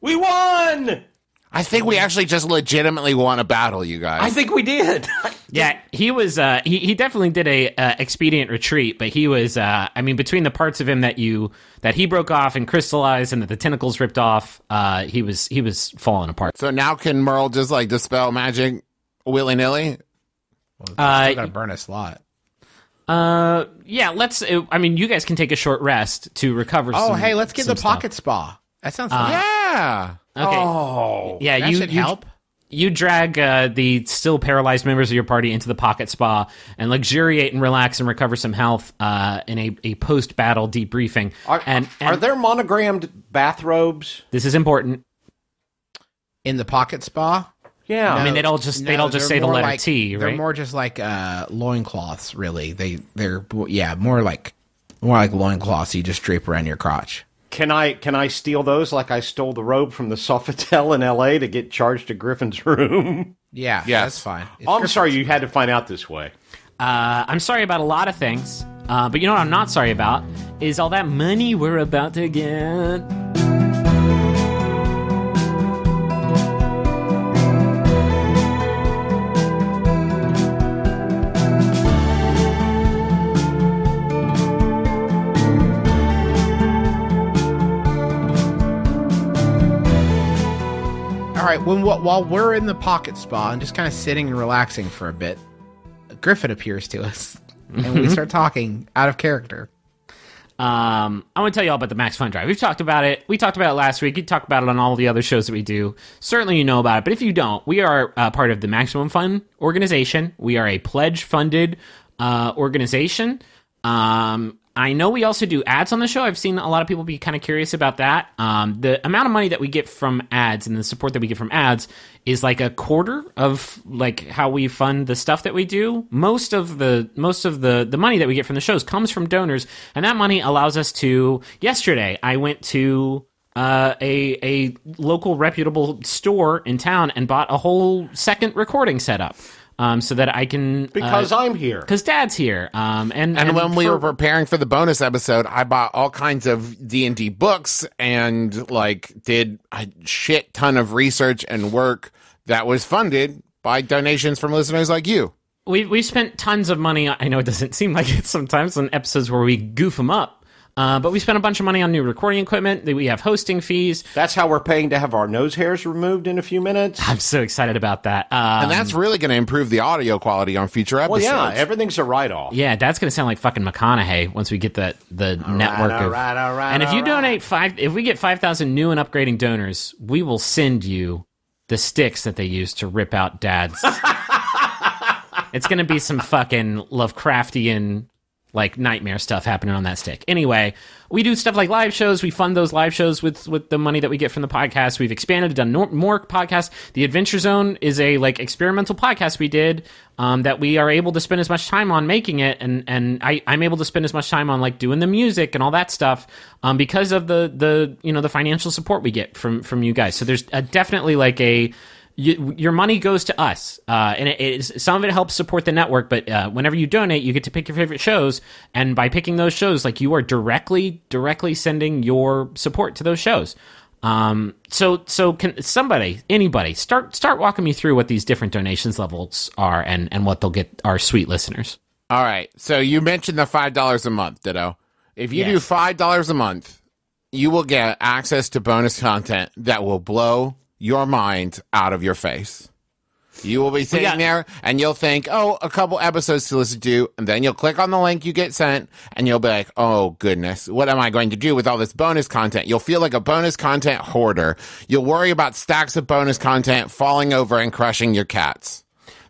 We won! I think we actually just legitimately won a battle, you guys. I think we did. Yeah, he was. He definitely did a expedient retreat, but he was. I mean, between the parts of him that he broke off and crystallized, and that the tentacles ripped off, he was falling apart. So now can Merle just like dispel magic willy nilly? Well, still got to burn a slot. Yeah. Let's. I mean, you guys can take a short rest to recover. Oh, some, hey, let's get the stuff. pocket spa. That sounds fun. Yeah. Okay. Oh. Yeah, That should help. You drag the still paralyzed members of your party into the pocket spa and luxuriate and relax and recover some health in a post-battle debriefing. Are there monogrammed bathrobes? This is important. In the pocket spa? Yeah. I mean, they'd all just say the more letter like, T, right? They're more just like loincloths, really. They're more like loincloths you just drape around your crotch. Can I steal those like I stole the robe from the Sofitel in L.A. to get charged to Griffin's room? Yeah, Yes. that's fine. It's I'm sorry you had to find out this way. I'm sorry about a lot of things, but you know what I'm not sorry about is all that money we're about to get. All right, while we're in the pocket spa and just kind of sitting and relaxing for a bit, Griffin appears to us, and we start talking out of character. I want to tell you all about the Max Fun Drive. We've talked about it. We talked about it last week. You talked about it on all the other shows that we do. Certainly you know about it, but if you don't, we are part of the Maximum Fun organization. We are a pledge-funded organization. I know we also do ads on the show. I've seen a lot of people be kind of curious about that. The amount of money that we get from ads and the support that we get from ads is like a quarter of like how we fund the stuff that we do. Most of the money that we get from the shows comes from donors, and that money allows us to. Yesterday, I went to a local reputable store in town and bought a whole second recording setup. So that I can... Because I'm here. Because Dad's here. And when we were preparing for the bonus episode, I bought all kinds of D&D books and like did a shit ton of research and work that was funded by donations from listeners like you. We spent tons of money. I know it doesn't seem like it sometimes on episodes where we goof them up. But we spent a bunch of money on new recording equipment. We have hosting fees. That's how we're paying to have our nose hairs removed in a few minutes. I'm so excited about that. And that's really going to improve the audio quality on future episodes. Well, yeah, everything's a write-off. Yeah, Dad's going to sound like fucking McConaughey once we get the network of... All right, and if you donate if we get 5,000 new and upgrading donors, we will send you the sticks that they use to rip out Dad's. It's going to be some fucking Lovecraftian... like nightmare stuff happening on that stick. Anyway, we do stuff like live shows. We fund those live shows with the money that we get from the podcast. We've expanded, done more podcasts. The Adventure Zone is a like experimental podcast we did that we are able to spend as much time on making it, and I'm able to spend as much time on like doing the music and all that stuff because of the financial support we get from you guys. So there's definitely like a your money goes to us, and some of it helps support the network. But whenever you donate, you get to pick your favorite shows, and by picking those shows, like you are directly sending your support to those shows. So can anybody start walking me through what these different donations levels are and what they'll get our sweet listeners. All right. So you mentioned the $5 a month, Ditto. If you do $5 a month, you will get access to bonus content that will blow your mind out of your face. You will be sitting there and you'll think, oh, a couple episodes to listen to, and then you'll click on the link you get sent and you'll be like, oh goodness, what am I going to do with all this bonus content? You'll feel like a bonus content hoarder. You'll worry about stacks of bonus content falling over and crushing your cats.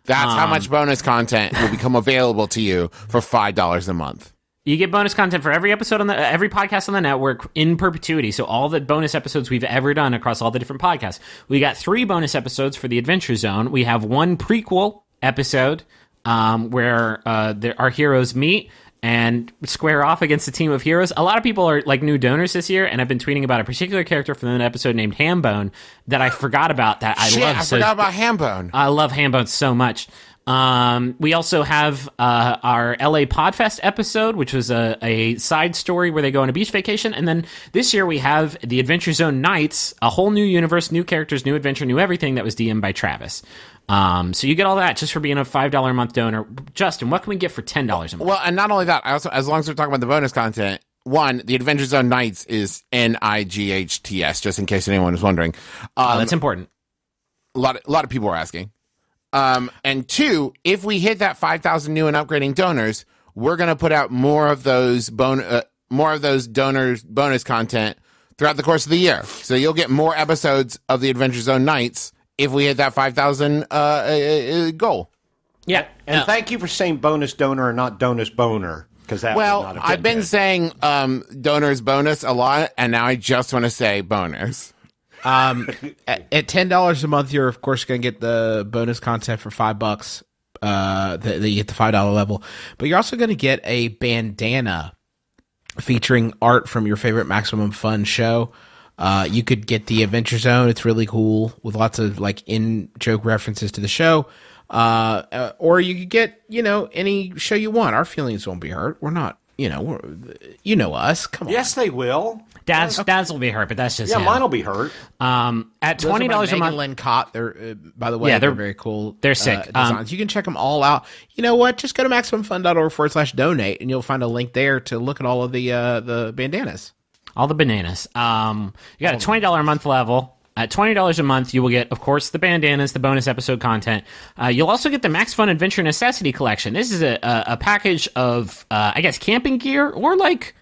That's how much bonus content will become available to you for $5 a month. You get bonus content for every episode on every podcast on the network in perpetuity. So all the bonus episodes we've ever done across all the different podcasts. We got 3 bonus episodes for the Adventure Zone. We have 1 prequel episode where our heroes meet and square off against a team of heroes. A lot of people are like new donors this year, and I've been tweeting about a particular character from an episode named Hambone that I forgot about that I love. I forgot about Hambone. I love Hambone so much. We also have our LA Podfest episode, which was a side story where they go on a beach vacation. And then this year we have the Adventure Zone Nights, a whole new universe, new characters, new adventure, new everything that was DM'd by Travis. So you get all that just for being a $5 a month donor. Justin, what can we get for $10 a month? Well, and not only that, as long as we're talking about the bonus content, one, the Adventure Zone Nights is NIGHTS, just in case anyone was wondering. That's important. A lot of people are asking. And 2, if we hit that 5,000 new and upgrading donors, we're going to put out more of those donors bonus content throughout the course of the year. So you'll get more episodes of the Adventure Zone Nights if we hit that 5,000 goal. Yeah. And thank you for saying bonus donor and not donus boner. That I've been saying donors bonus a lot, and now I just want to say boners. At $10 a month, you're of course going to get the bonus content for $5. That you get the $5 level, but you're also going to get a bandana featuring art from your favorite Maximum Fun show. You could get the Adventure Zone; it's really cool with lots of like in-joke references to the show. Or you could get any show you want. Our feelings won't be hurt. We're not. We're us. Come on. Yes, they will. Dad's will be hurt, but that's just him. Mine will be hurt. At $20 a month, Lynn Cott, they're by the way, they're very cool. They're sick. Designs. You can check them all out. You know what? Just go to MaximumFun.org/donate, and you'll find a link there to look at all of the bandanas. All the bananas. You got a $20 a month level. At $20 a month, you will get, of course, the bandanas, the bonus episode content. You'll also get the Max Fun Adventure Necessity Collection. This is a package of, I guess, camping gear or like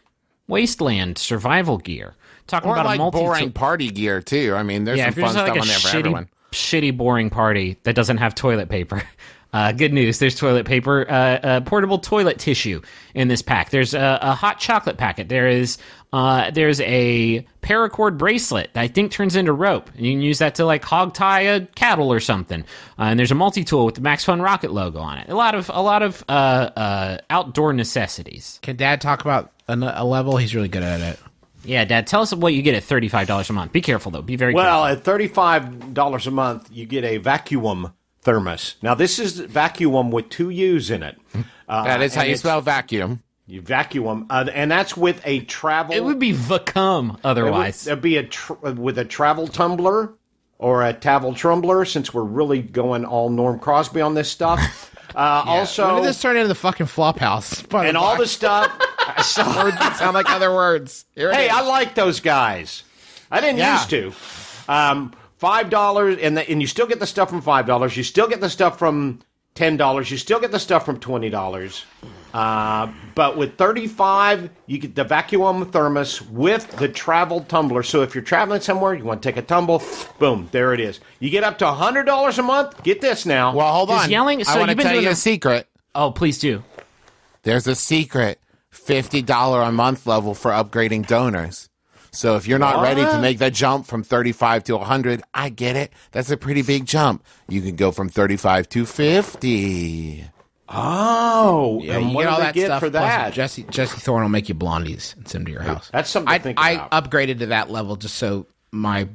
wasteland survival gear. Talking about like a boring party gear too. I mean, there's some fun stuff on there for everyone. Shitty, boring party that doesn't have toilet paper. Good news. There's toilet paper, portable toilet tissue in this pack. There's a hot chocolate packet. There's a paracord bracelet that I think turns into rope. You can use that to like hog tie a cattle or something. And there's a multi-tool with the Max Fun Rocket logo on it. A lot of outdoor necessities. Can Dad talk about a level? He's really good at it. Yeah, Dad, tell us what you get at $35 a month. Be careful, though. Be very careful. Well, at $35 a month, you get a vacuum thermos. Now, this is vacuum with 2 U's in it. That is how you spell vacuum. You vacuum, and that's with a travel... It would be vacum otherwise. It'd be with a travel tumbler or a travel trumbler, since we're really going all Norm Crosby on this stuff. Also... When did this turn into the fucking Flophouse? And all the stuff... Words that sound like other words. Hey, I like those guys. I didn't used to. $5, and you still get the stuff from $5. You still get the stuff from $10. You still get the stuff from $20. But with $35, you get the vacuum thermos with the travel tumbler. So if you're traveling somewhere, you want to take a tumble, boom, there it is. You get up to $100 a month. Get this now. Well, hold on. Yelling, so I want to tell you a a secret. Oh, please do. There's a secret $50 a month level for upgrading donors. So if you're not ready to make that jump from 35 to 100, I get it. That's a pretty big jump. You can go from 35 to 50. Oh, Yeah, and you what get all do they that get stuff for that? Jesse Thorne will make you blondies and send them to your house. That's something to think I about. upgraded to that level just so my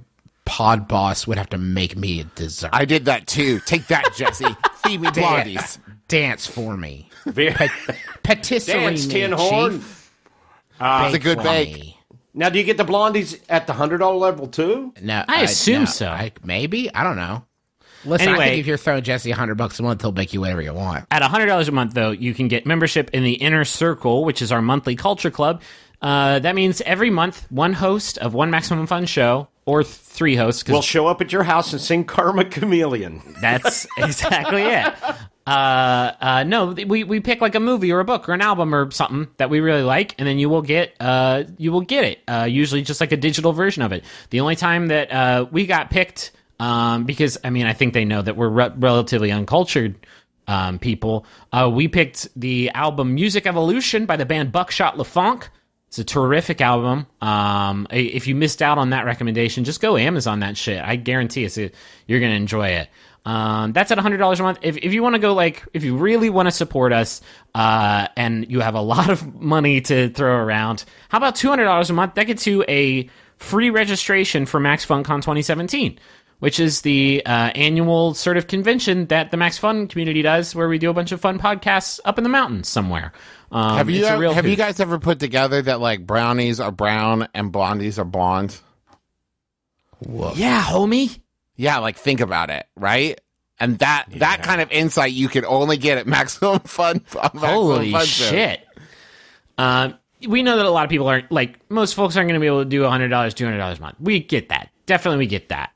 pod boss would have to make me a dessert. I did that too. Take that, Jesse. Feed me blondies. Dance for me. Very- Patisserie Dance, me, Tin Horn. chief. It's a good for bake. me. Now, do you get the blondies at the $100 level too? No, I assume no, so. Maybe, I don't know. Listen, I Anyway- think if you're throwing Jesse $100 a month, he'll make you whatever you want. At $100 a month, though, you can get membership in the Inner Circle, which is our monthly culture club. That means every month, one host of one Maximum Fun show, or 3 hosts. 'Cause We'll show up at your house and sing Karma Chameleon. that's exactly it. No, we pick like a movie or a book or an album or something that we really like, and then you will get it. Usually just like a digital version of it. The only time that we got picked, because I think they know that we're relatively uncultured people. We picked the album Music Evolution by the band Buckshot LaFonk. It's a terrific album. If you missed out on that recommendation, just go Amazon that shit. I guarantee you're going to enjoy it. That's at $100 a month. If you want to go, if you really want to support us, and you have a lot of money to throw around, how about $200 a month? That gets you a free registration for Max FunCon 2017, which is the annual sort of convention that the Max Fun community does, where we do a bunch of fun podcasts up in the mountains somewhere. Have you it's a real have you hoot. guys ever put together that brownies are brown and blondies are blonde? Yeah, homie. Yeah, think about it, right? And that kind of insight you can only get at Maximum Fun. Holy shit. We know that a lot of people aren't, most folks aren't going to be able to do $100, $200 a month. We get that. Definitely we get that.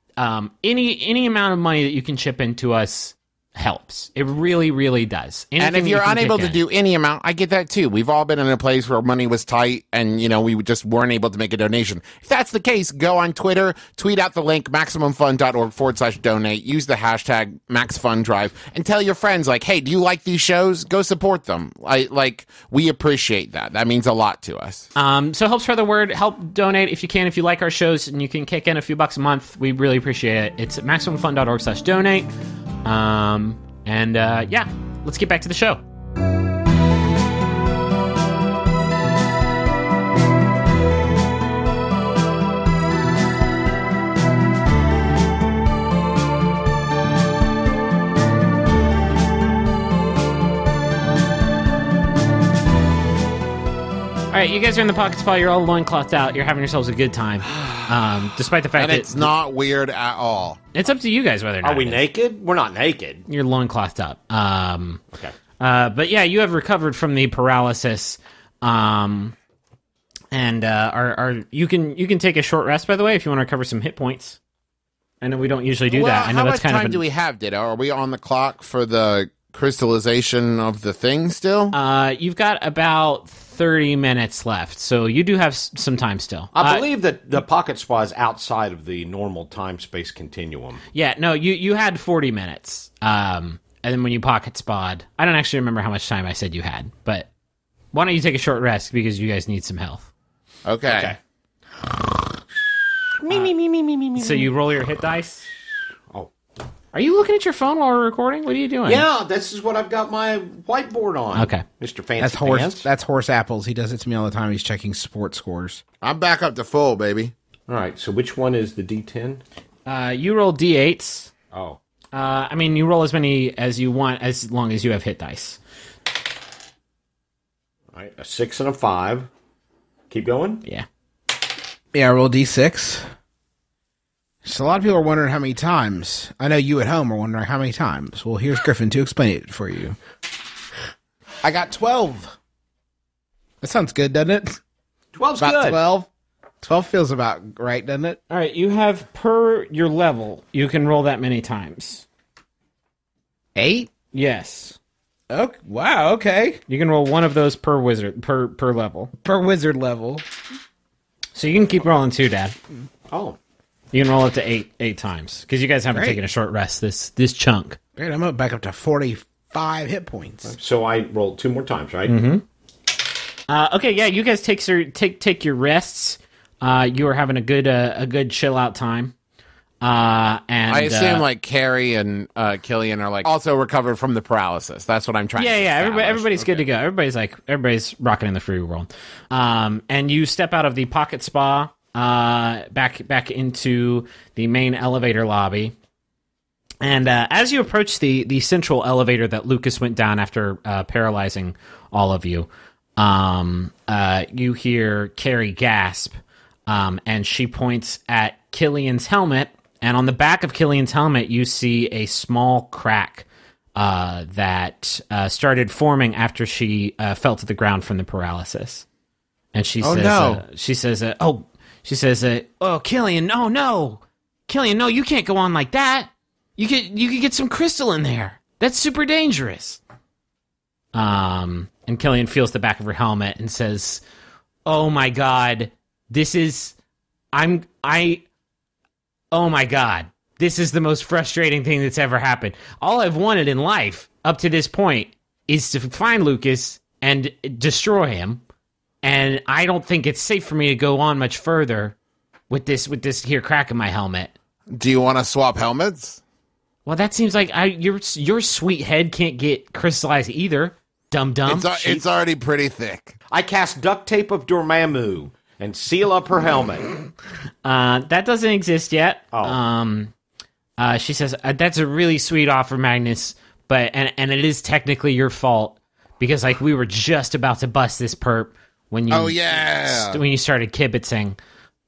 Any amount of money that you can chip into us helps. It really, really does. And Anything if you you're can unable kick to in. do any amount, I get that too. We've all been in a place where money was tight and, we just weren't able to make a donation. If that's the case, go on Twitter, tweet out the link, MaximumFun.org/donate, use the hashtag MaxFunDrive, and tell your friends, hey, do you like these shows? Go support them. We appreciate that. That means a lot to us. So help spread the word. Help donate if you can. If you like our shows and you can kick in a few bucks a month, we really appreciate it. It's at MaximumFun.org/donate. Let's get back to the show. All right, you guys are in the pocket spa. You're all loinclothed out. You're having yourselves a good time, despite the fact And that it's not weird at all. it's up to you guys whether or not Are we it is. naked? We're not naked. You're loinclothed up. Okay. But yeah, you have recovered from the paralysis, and you can take a short rest. By the way, if you want to recover some hit points. I know we don't usually do that. I know how that's much kind time of do we have, Ditto? Are we on the clock for the crystallization of the thing still? You've got about 30 minutes left, so you do have some time still. I believe that the pocket spa is outside of the normal time-space continuum. Yeah, no, you had 40 minutes. And then when you pocket spawed, I don't actually remember how much time I said you had, but why don't you take a short rest because you guys need some health. Okay. So you roll your hit dice. Oh. Are you looking at your phone while we're recording? What are you doing? Yeah, this is what I've got my whiteboard on. Okay. Mr. Fancy That's horse. Pants. That's horse apples. He does it to me all the time. He's checking sports scores. I'm back up to full, baby. All right, so which one is the D10? You roll d8s. Oh. You roll as many as you want as long as you have hit dice. All right, a 6 and a 5. Keep going. Yeah. Yeah, I roll D6. So a lot of people are wondering how many times. I know you at home are wondering how many times. Well, here's Griffin to explain it for you. I got 12. That sounds good, doesn't it? 12's About good. 12. 12 feels about right, doesn't it? All right, you have per your level, you can roll that many times. 8? Yes. Oh, wow, okay. You can roll one of those per wizard per level. Per wizard level. So you can keep rolling too, Dad. Oh. You can roll up to eight times because you guys haven't Great. taken a short rest this chunk. Great, I'm back up to 45 hit points. So I rolled 2 more times, right? Mm-hmm. Okay, yeah, you guys take your rests. You are having a good chill out time. And I assume Carrie and Killian are also recovered from the paralysis. That's what I'm trying to establish. everybody's good to go. Everybody's rocking in the free world. And you step out of the pocket spa. back into the main elevator lobby. And as you approach the central elevator that Lucas went down after paralyzing all of you, you hear Carrie gasp, and she points at Killian's helmet. And on the back of Killian's helmet, you see a small crack that started forming after she fell to the ground from the paralysis. And she says, "Oh, Killian, no, Killian, no, you can't go on like that. You could get some crystal in there. That's super dangerous." And Killian feels the back of her helmet and says, "Oh my God, oh my God, this is the most frustrating thing that's ever happened. All I've wanted in life up to this point is to find Lucas and destroy him. And I don't think it's safe for me to go on much further with this here crack in my helmet." Do you want to swap helmets? Well, that seems like your sweet head can't get crystallized either, dum-dum. It's already pretty thick. I cast duct tape of Dormammu and seal up her helmet. That doesn't exist yet. Oh. She says, "That's a really sweet offer, Magnus, but and it is technically your fault because like we were just about to bust this perp when you when you started kibitzing.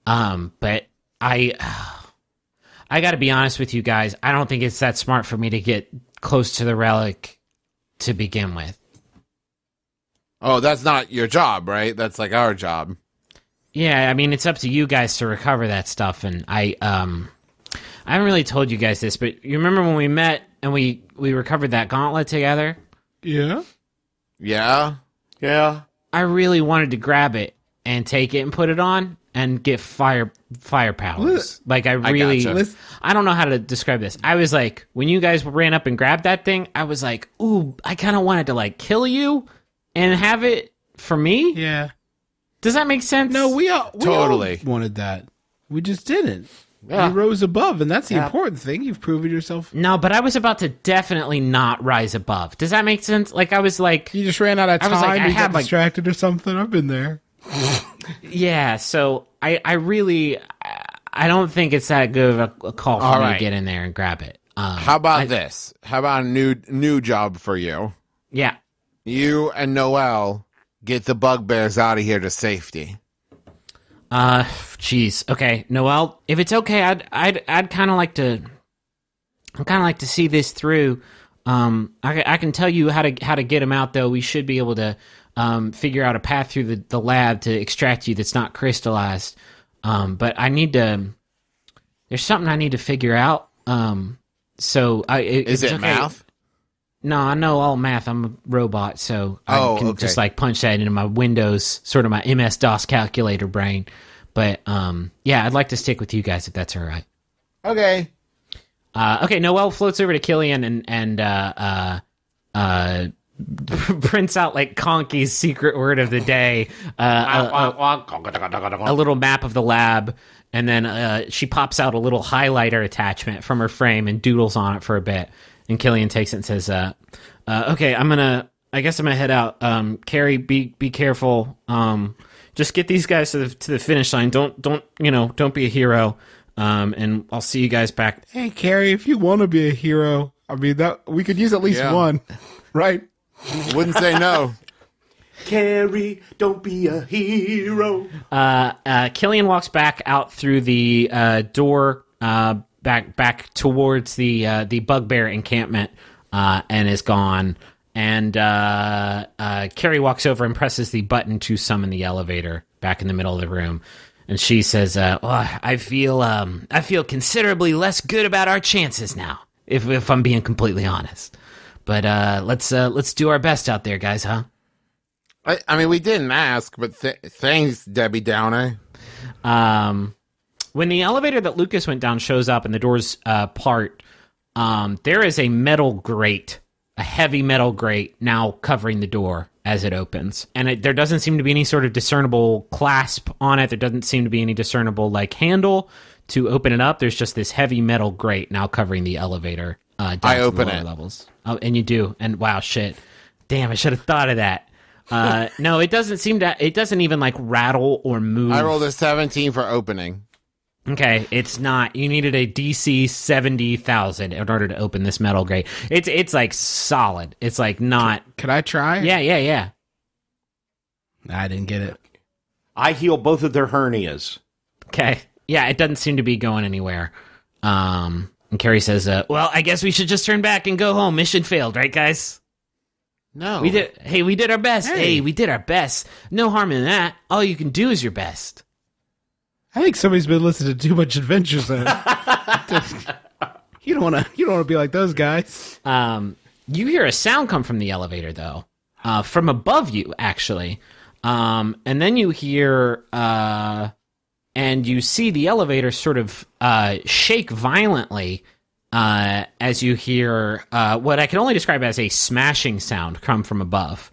But I got to be honest with you guys. I don't think it's that smart for me to get close to the relic to begin with." Oh, that's not your job, right? That's like our job. Yeah, I mean, it's up to you guys to recover that stuff, and I haven't really told you guys this, but you remember when we met and we recovered that gauntlet together? Yeah. Yeah? Yeah. I really wanted to grab it and take it and put it on and get fire powers. Like, I gotcha. I don't know how to describe this. I was like, when you guys ran up and grabbed that thing, I was like, ooh, I kind of wanted to, like, kill you and have it for me. Yeah. Does that make sense? No, we all Totally wanted that. We just didn't. Yeah. You rose above, and that's the important thing. You've proven yourself. No, but I was about to definitely not rise above. Does that make sense? Like, I was like... You just ran out of time. I you had, got distracted or something. I've been there. Yeah, so I really... I don't think it's that good of a call for me to get in there and grab it. How about this? How about a new job for you? Yeah. You and Noel get the bugbears out of here to safety. Jeez. Okay, Noel, if it's okay, I'd kind of like to... I kind of like to see this through. I can tell you how to get him out, though. We should be able to figure out a path through the lab to extract you that's not crystallized. But I need to... There's something I need to figure out. Is it math? No, I know all math. I'm a robot, so I can just like punch that into my Windows, sort of my MS-DOS calculator brain. But yeah, I'd like to stick with you guys if that's all right. Okay. Okay, Noel floats over to Killian and prints out like Conky's secret word of the day, a little map of the lab, and then she pops out a little highlighter attachment from her frame and doodles on it for a bit. And Killian takes it and says, "Okay, I guess I'm gonna head out. Carrie, be careful. Just get these guys to the finish line. Don't be a hero. And I'll see you guys back." Hey, Carrie, if you want to be a hero, I mean that we could use at least one, right? Wouldn't say no. Carrie, don't be a hero. Killian walks back out through the door, back towards the bugbear encampment, and is gone. And Carrie walks over and presses the button to summon the elevator back in the middle of the room. And she says, I feel considerably less good about our chances now, if I'm being completely honest. But let's do our best out there, guys, huh? I mean, we didn't ask, but thanks, Debbie Downer. When the elevator that Lucas went down shows up and the doors part, there is a metal grate, a heavy metal grate now covering the door as it opens. And there doesn't seem to be any sort of discernible clasp on it. There doesn't seem to be any discernible handle to open it up. There's just this heavy metal grate now covering the elevator down I to open the lower it. levels. Oh, and you do. And wow, shit. Damn, I should have thought of that. No, it doesn't seem to. It doesn't even like rattle or move. I rolled a 17 for opening. Okay, it's not. You needed a DC 70,000 in order to open this metal grate. It's like solid. It's like not. Could I try? Yeah. I didn't get it. I heal both of their hernias. Okay. Yeah, it doesn't seem to be going anywhere. And Carrie says, well, I guess we should just turn back and go home. Mission failed, right, guys? No. We did our best. Hey. Hey, we did our best. No harm in that. All you can do is your best. I think somebody's been listening to too much Adventure Zone. You don't want to be like those guys. You hear a sound come from the elevator, though, from above you, actually. And then you hear, and you see the elevator sort of shake violently as you hear what I can only describe as a smashing sound come from above.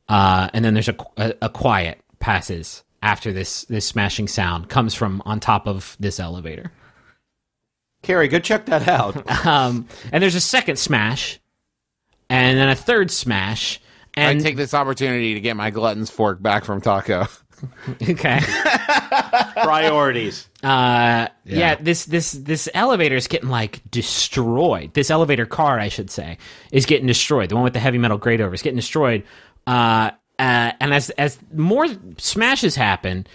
And then there's a quiet passes after this smashing sound comes from on top of this elevator. Carrie, go check that out. And there's a second smash, and then a third smash. And I take this opportunity to get my glutton's fork back from Taco. okay. Priorities. Yeah, this elevator is getting like destroyed. This elevator car, I should say, is getting destroyed. The one with the heavy metal grate over is getting destroyed. And as more smashes happen,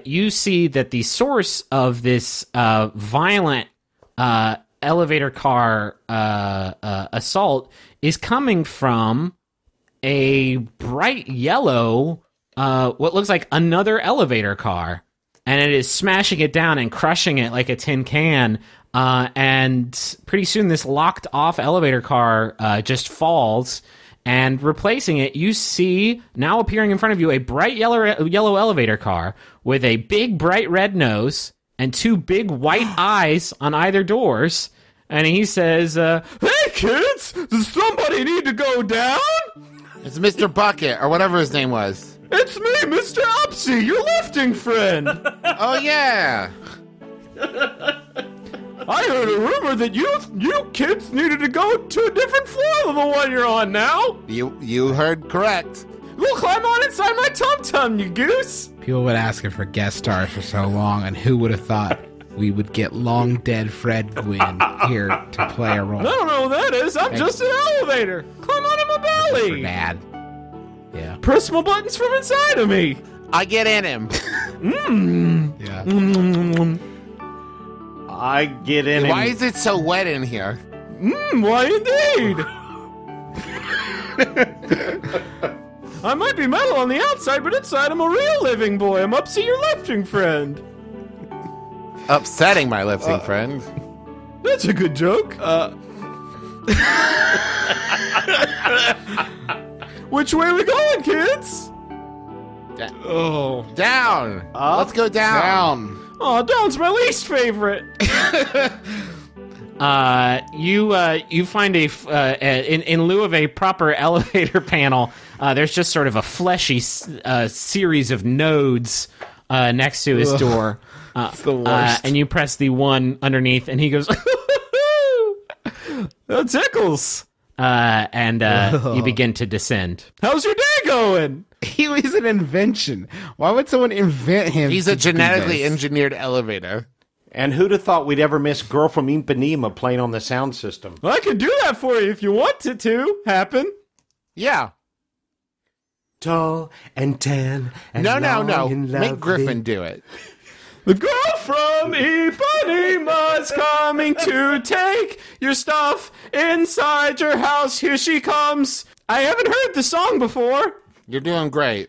you see that the source of this violent elevator car assault is coming from a bright yellow, what looks like another elevator car, and it is smashing it down and crushing it like a tin can. And pretty soon, this locked off elevator car just falls. And replacing it, you see, now appearing in front of you, a bright yellow elevator car with a big bright red nose and two big white eyes on either doors. And he says, hey kids, does somebody need to go down? It's Mr. Bucket, or whatever his name was. It's me, Mr. Upsy, your lifting friend. Oh, yeah. I heard a rumor that you kids needed to go to a different floor than the one you're on now. You heard correct. We'll climb on inside my tum-tum, you goose. People would ask for guest stars for so long, and who would have thought we would get long dead Fred Gwynn here to play a role? I don't know what that is. I'm just an elevator. Climb on in my For belly. Dad. Yeah. Press my buttons from inside of me. I get in him. Yeah. I get in. Why is it so wet in here? Why indeed? I might be metal on the outside, but inside I'm a real living boy. I'm Upsy, your lifting friend. Upsetting my lifting friend. That's a good joke. Which way are we going, kids? Down. Let's go down. Oh, down's my least favorite. You find in lieu of a proper elevator panel, there's just sort of a fleshy series of nodes next to his door. It's the worst. And you press the one underneath, and he goes, that tickles. And you begin to descend. How's your day going? He was an invention. Why would someone invent him? He's to a do genetically this? engineered elevator. And who'd have thought we'd ever miss Girl from Ipanema playing on the sound system? I can do that for you if you want it to happen. Yeah. Tall and tan and No. long and Make lovely. Griffin do it. The girl from Ipanema is coming to take your stuff inside your house. Here she comes. I haven't heard the song before. You're doing great.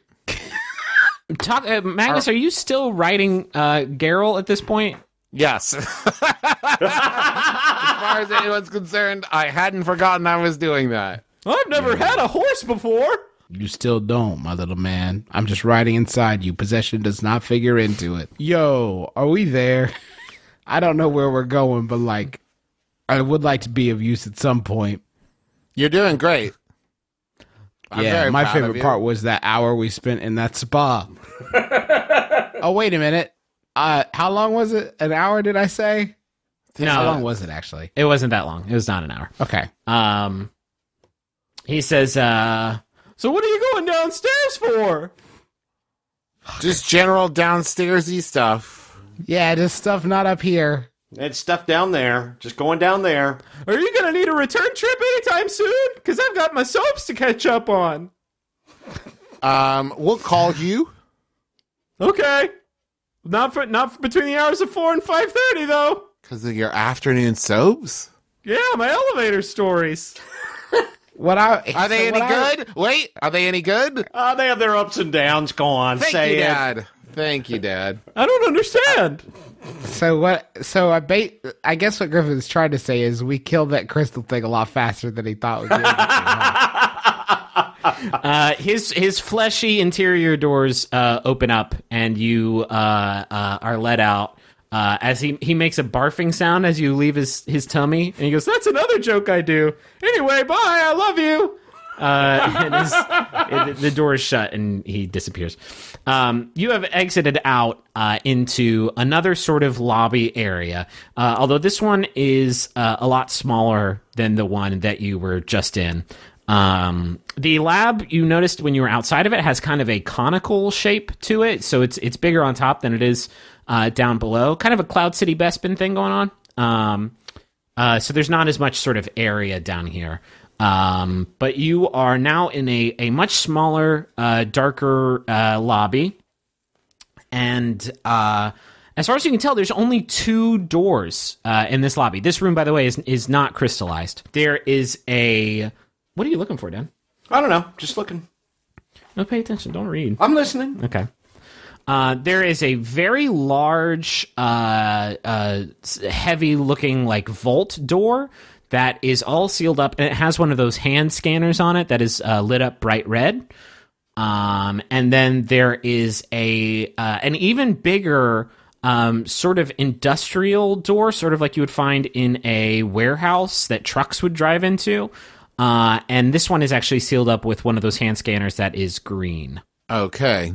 Magnus, are you still writing Geralt at this point? Yes. As far as anyone's concerned, I hadn't forgotten I was doing that. I've never had a horse before. You still don't, my little man. I'm just riding inside you. Possession does not figure into it. Yo, are we there? I don't know where we're going, but like, I would like to be of use at some point. You're doing great. I'm Yeah, very my proud of favorite you. part was that hour we spent in that spa. Oh, wait a minute. How long was it? An hour, did I say? No, How long was it, actually? It wasn't that long. It was not an hour. Okay. He says, So what are you going downstairs for? Just general downstairsy stuff. Yeah, just stuff not up here. It's stuff down there. Just going down there. Are you going to need a return trip anytime soon? Because I've got my soaps to catch up on. We'll call you. Okay. Not for between the hours of 4 and 5:30 though. Because of your afternoon soaps? Yeah, my elevator stories. Are they any good? Wait, are they any good? They have their ups and downs. Go on, Thank say you, it. Dad. Thank you, Dad. I don't understand. I guess what Griffin's trying to say is we killed that crystal thing a lot faster than he thought we did. His fleshy interior doors open up, and you are let out. As he makes a barfing sound as you leave his tummy, and he goes, "That's another joke I do." Anyway, bye. I love you. And the door is shut, and he disappears. You have exited out into another sort of lobby area, although this one is a lot smaller than the one that you were just in. The lab, you noticed when you were outside of it, has kind of a conical shape to it, so it's bigger on top than it is down below. Kind of a Cloud City Bespin thing going on. So there's not as much sort of area down here. But you are now in a much smaller, darker lobby. And as far as you can tell, there's only 2 doors in this lobby. This room, by the way, is not crystallized. There is a... What are you looking for, Dan? I don't know. Just looking. No, pay attention. Don't read. I'm listening. Okay. There is a very large, heavy-looking, like, vault door that is all sealed up, and it has one of those hand scanners on it that is lit up bright red. And then there is an even bigger sort of industrial door, sort of like you would find in a warehouse that trucks would drive into. And this one is actually sealed up with one of those hand scanners that is green. Okay.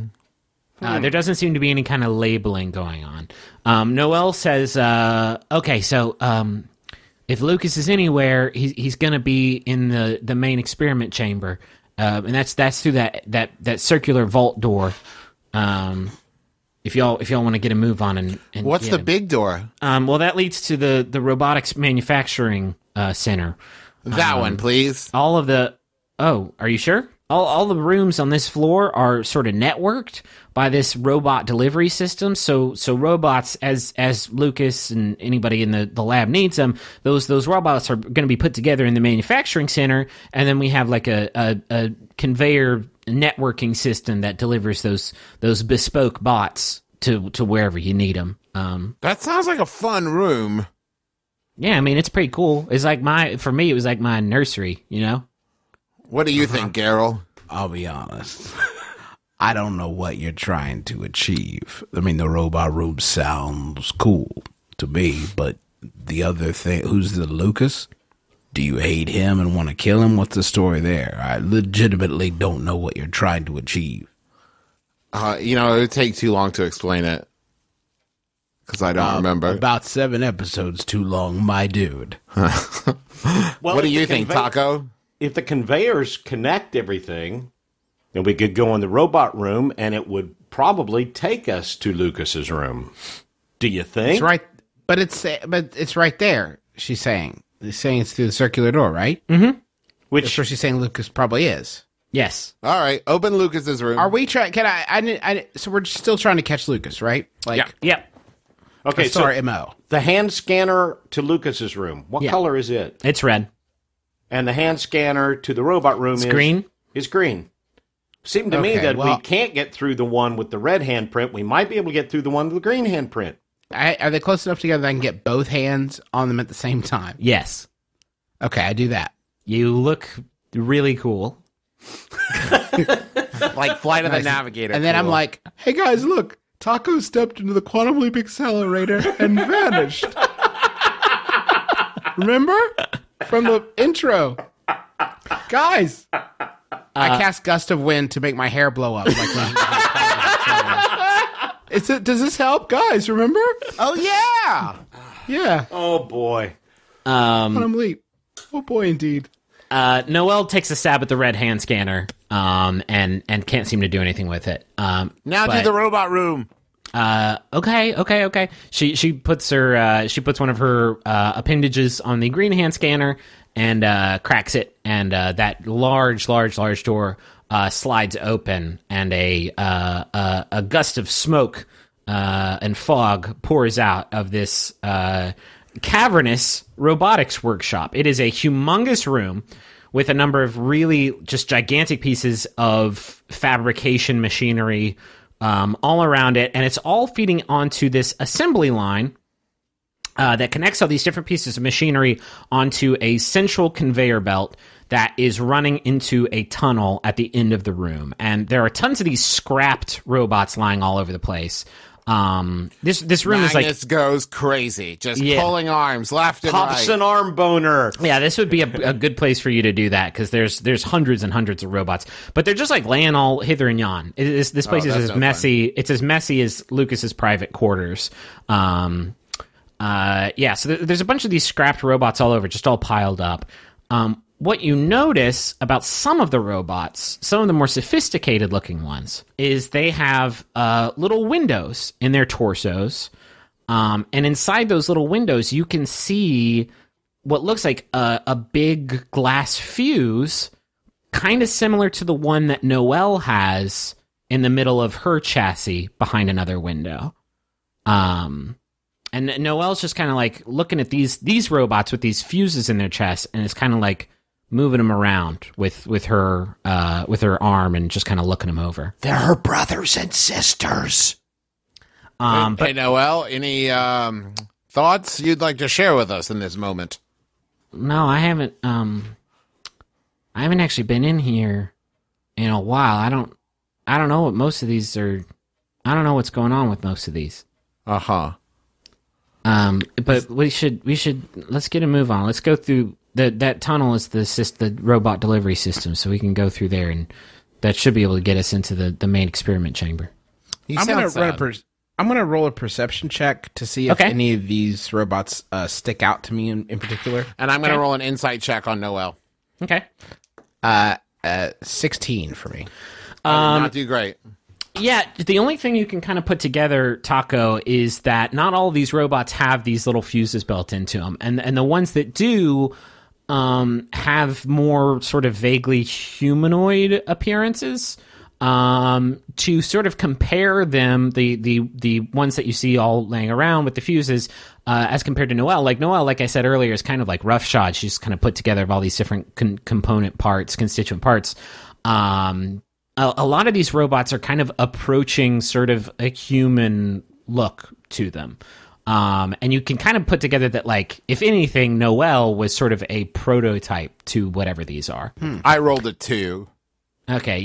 There doesn't seem to be any kind of labeling going on. Noel says, okay, so if Lucas is anywhere, he's going to be in the main experiment chamber. And that's through that circular vault door. If y'all want to get a move on and What's the big door? Well, that leads to the robotics manufacturing center. That one, please. All of the... Oh, are you sure? All the rooms on this floor are sort of networked by this robot delivery system. So robots, as Lucas and anybody in the lab needs them, those robots are going to be put together in the manufacturing center, and then we have like a conveyor networking system that delivers those bespoke bots to wherever you need them. That sounds like a fun room. Yeah, I mean, it's pretty cool. It's like for me, it was like my nursery, you know? What do you think, Garrel? I'll be honest. I don't know what you're trying to achieve. I mean, the robot room sounds cool to me, but the other thing, who's the Lucas? Do you hate him and want to kill him? What's the story there? I legitimately don't know what you're trying to achieve. It would take too long to explain it. Because I don't remember. About 7 episodes too long, my dude. Well, what do you think, Taco? If the conveyors connect everything, then we could go in the robot room, and it would probably take us to Lucas's room. Do you think? It's right, but it's right there. She's saying it's through the circular door, right? Mm-hmm. That's where she's saying Lucas probably is. Yes. All right, open Lucas's room. Are we trying? Can I? So we're still trying to catch Lucas, right? Yeah. Okay, so our MO. The hand scanner to Lucas's room. What color is it? It's red. And the hand scanner to the robot room is green. Is green. Seemed to me that we can't get through the one with the red handprint. We might be able to get through the one with the green handprint. Are they close enough together that I can get both hands on them at the same time? Yes. Okay, I do that. You look really cool. Like Flight of the Navigator. And then I'm like, hey guys, look. Taco stepped into the quantum leap accelerator and vanished. Remember? From the intro. Guys. I cast Gust of Wind to make my hair blow up. Does this help? Guys, remember? Oh, yeah. Yeah. Oh, boy. Quantum leap. Oh, boy, indeed. Noel takes a stab at the red hand scanner, and can't seem to do anything with it. Now but- to the robot room. Okay. She puts one of her appendages on the green hand scanner and cracks it, and that large door slides open, and a gust of smoke and fog pours out of this cavernous robotics workshop. It is a humongous room with a number of really just gigantic pieces of fabrication machinery all around it, and it's all feeding onto this assembly line that connects all these different pieces of machinery onto a central conveyor belt that is running into a tunnel at the end of the room. And there are tons of these scrapped robots lying all over the place. This room is like Magnus goes crazy, just Yeah. pulling arms left and Pops right. an arm boner. Yeah, this would be a good place for you to do that, because there's hundreds and hundreds of robots, but they're just like laying all hither and yon. This place is that's as no messy. It's as messy as Lucas's private quarters. So there's a bunch of these scrapped robots all over, just all piled up. What you notice about some of the robots, some of the more sophisticated looking ones, is they have little windows in their torsos. And inside those little windows, you can see what looks like a big glass fuse, kind of similar to the one that Noelle has in the middle of her chassis behind another window. And Noelle's just kind of like looking at these robots with these fuses in their chest, and it's kind of like moving them around with her arm and just kind of looking them over. They're her brothers and sisters. Hey, Noelle, any thoughts you'd like to share with us in this moment? No, I haven't actually been in here in a while. I don't know what most of these are. I don't know what's going on with most of these. Uh-huh. But we should let's get a move on. Let's go through that tunnel is the robot delivery system, so we can go through there, and that should be able to get us into the main experiment chamber. I'm gonna roll a perception check to see if Okay. any of these robots stick out to me in particular. And I'm going to roll an insight check on Noelle. Okay. 16 for me. Not too great. Yeah, the only thing you can kind of put together, Taco, is that not all of these robots have these little fuses built into them, and the ones that do have more sort of vaguely humanoid appearances. To sort of compare them, the ones that you see all laying around with the fuses, as compared to Noelle. Like Noelle, like I said earlier, is kind of like roughshod. She's kind of put together of all these different constituent parts. A lot of these robots are kind of approaching sort of a human look to them. And you can kind of put together that, like, if anything, Noelle was sort of a prototype to whatever these are. I rolled a 2. Okay,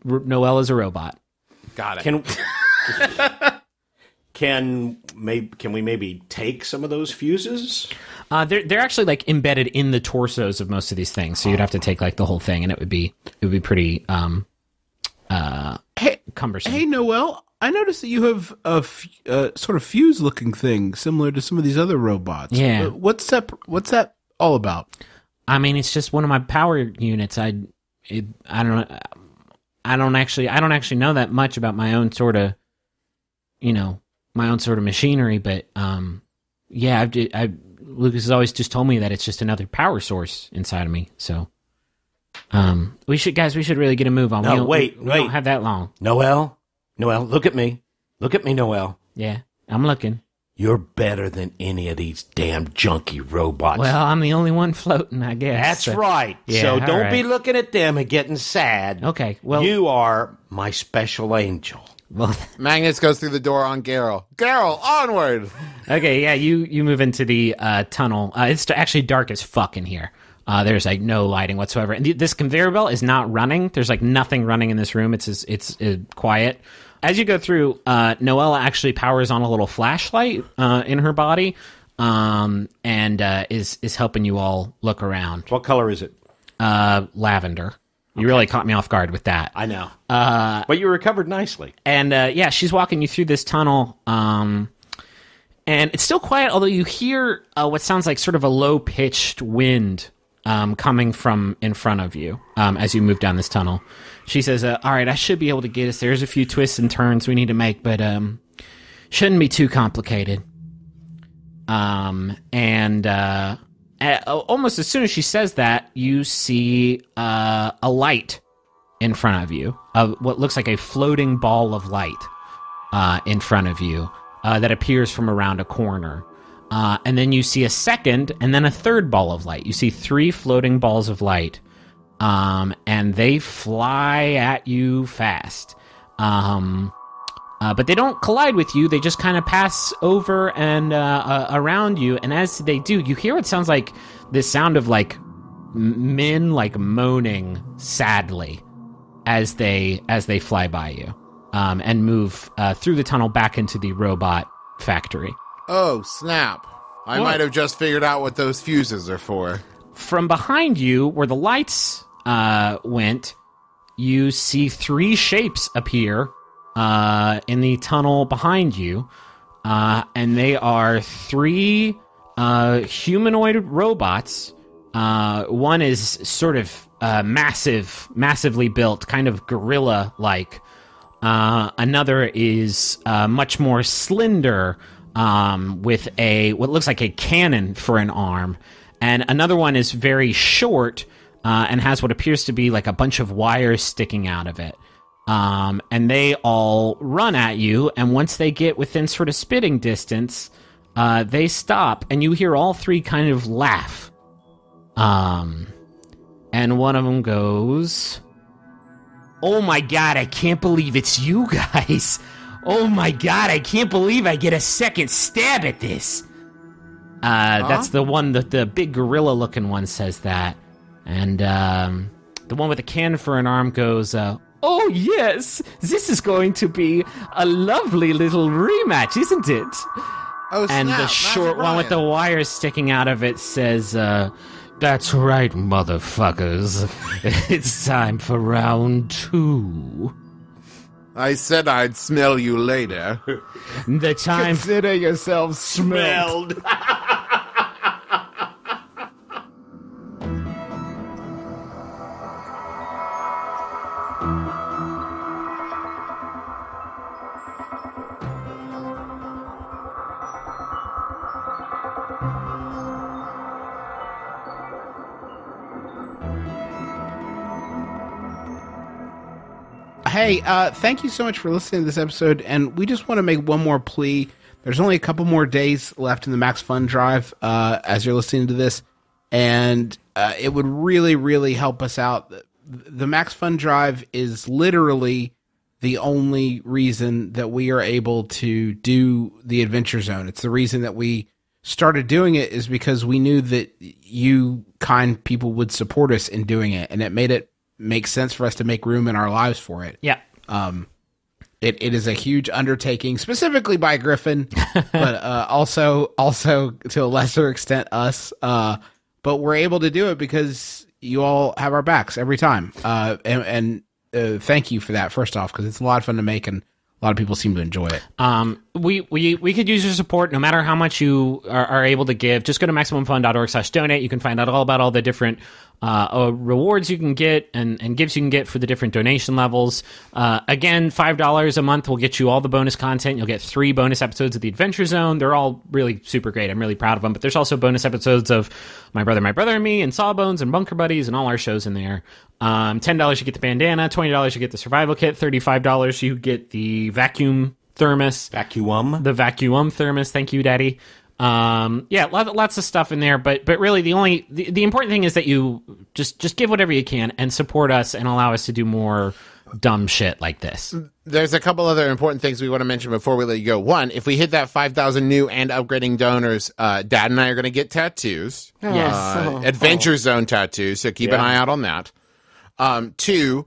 Noelle is a robot. Got it. Can we maybe take some of those fuses? They're actually like embedded in the torsos of most of these things, so you'd have to take like the whole thing, and it would be pretty cumbersome. Hey, Noelle, I noticed that you have a sort of fuse-looking thing similar to some of these other robots. Yeah. What's that all about? I mean, it's just one of my power units. I don't know. I don't actually know that much about my own sort of, machinery. But yeah, Lucas has always just told me that it's just another power source inside of me. So, we should really get a move on. No, we wait. don't have that long. Noelle, look at me. Look at me, Noelle. Yeah, I'm looking. You're better than any of these damn junky robots. Well, I'm the only one floating, I guess. That's So- right. Yeah, so all don't be right. looking at them and getting sad. Okay, well, You are my special angel. well, Magnus goes through the door on Garrel. Garrel, onward! okay, yeah, you move into the tunnel. It's actually dark as fuck in here. There's like no lighting whatsoever, and this conveyor belt is not running. There's like nothing running in this room. It's quiet. As you go through, Noelle actually powers on a little flashlight in her body, and is helping you all look around. What color is it? Lavender. You really caught me off guard with that. I know. But you recovered nicely. And yeah, she's walking you through this tunnel. And it's still quiet, although you hear what sounds like sort of a low-pitched wind coming from in front of you as you move down this tunnel. She says, all right, I should be able to get us. There's a few twists and turns we need to make, but shouldn't be too complicated. Almost as soon as she says that, you see a light in front of you, what looks like a floating ball of light in front of you that appears from around a corner. And then you see a second and then a third ball of light. You see 3 floating balls of light, and they fly at you fast. But they don't collide with you. They just kind of pass over and around you. And as they do, you hear what sounds like this sound of like men like moaning sadly as they fly by you and move through the tunnel back into the robot factory. Oh, snap. I might have just figured out what those fuses are for. From behind you, where the lights went, you see 3 shapes appear in the tunnel behind you, and they are 3 humanoid robots. One is sort of massively built, kind of gorilla-like. Another is much more slender, with what looks like a cannon for an arm. And another one is very short and has what appears to be like a bunch of wires sticking out of it. And they all run at you, and once they get within sort of spitting distance, they stop, and you hear all 3 kind of laugh. And one of them goes, "Oh my god, I can't believe it's you guys. Oh my god, I can't believe I get a second stab at this." That's the one, the big gorilla-looking one says that. And the one with the cannon for an arm goes, "Oh yes, this is going to be a lovely little rematch, isn't it?" Oh, snap. And the short one with the wires sticking out of it says, "That's right, motherfuckers. It's time for round 2. I said I'd smell you later. The time Consider yourself smelled. Hey, thank you so much for listening to this episode, and we just want to make one more plea. There's only a couple more days left in the Max Fun Drive as you're listening to this, and it would really, really help us out. The Max Fun Drive is literally the only reason that we are able to do the Adventure Zone. It's the reason that we started doing it, is because we knew that you kind people would support us in doing it, and it made it make sense for us to make room in our lives for it. Yeah. It is a huge undertaking, specifically by Griffin, but also to a lesser extent us. But we're able to do it because you all have our backs every time. And thank you for that, first off, because it's a lot of fun to make, and a lot of people seem to enjoy it. We could use your support no matter how much you are able to give. Just go to MaximumFun.org/donate. You can find out all about all the different rewards you can get and gifts you can get for the different donation levels. Again, $5 a month will get you all the bonus content. You'll get 3 bonus episodes of the Adventure Zone. They're all really super great. I'm really proud of them. But there's also bonus episodes of My Brother and Me, and Sawbones, and Bunker Buddies, and all our shows in there. $10 you get the bandana, $20 you get the survival kit, $35 you get the vacuum thermos. Vacuum. The vacuum thermos. Thank you, Daddy. Yeah, lots of stuff in there, but really the important thing is that you just give whatever you can and support us and allow us to do more dumb shit like this. There's a couple other important things we want to mention before we let you go. One, if we hit that 5,000 new and upgrading donors, Dad and I are going to get tattoos. Yes. Adventure Zone tattoos, so keep an eye out on that. 2,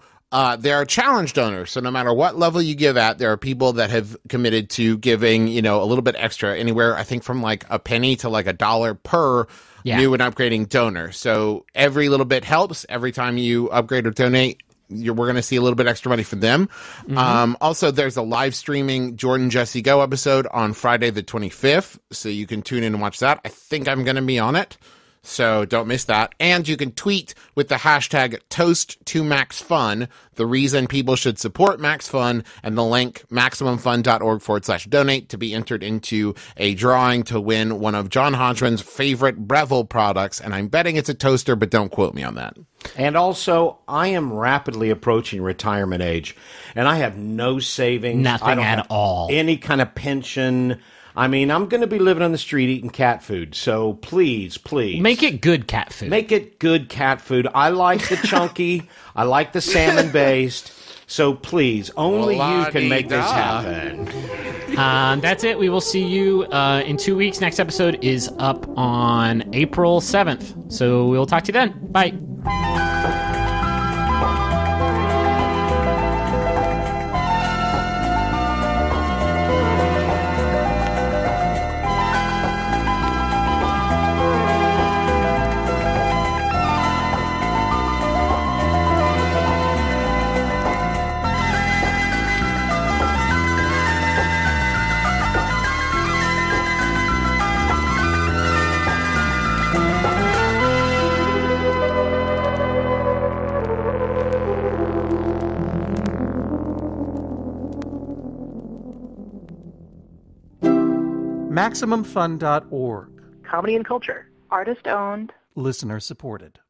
there are challenge donors. So no matter what level you give at, there are people that have committed to giving, a little bit extra, anywhere, I think from like a penny to like $1 per new and upgrading donor. So every little bit helps. Every time you upgrade or donate, we're going to see a little bit extra money from them. Mm-hmm. Also, there's a live streaming Jordan Jesse Go episode on Friday the 25th. So you can tune in and watch that. I think I'm going to be on it. So don't miss that. And you can tweet with the hashtag #ToastToMaxFun, the reason people should support Max Fun, and the link MaximumFun.org/donate to be entered into a drawing to win one of John Hodgman's favorite Breville products. And I'm betting it's a toaster, but don't quote me on that. And also, I am rapidly approaching retirement age, and I have no savings. Nothing I don't at have all. Any kind of pension. I mean, I'm going to be living on the street eating cat food. So please, please. Make it good cat food. Make it good cat food. I like the chunky. I like the salmon based. So please, only you can make this happen. That's it. We will see you in 2 weeks. Next episode is up on April 7th. So we'll talk to you then. Bye. MaximumFun.org. Comedy and culture. Artist owned. Listener supported.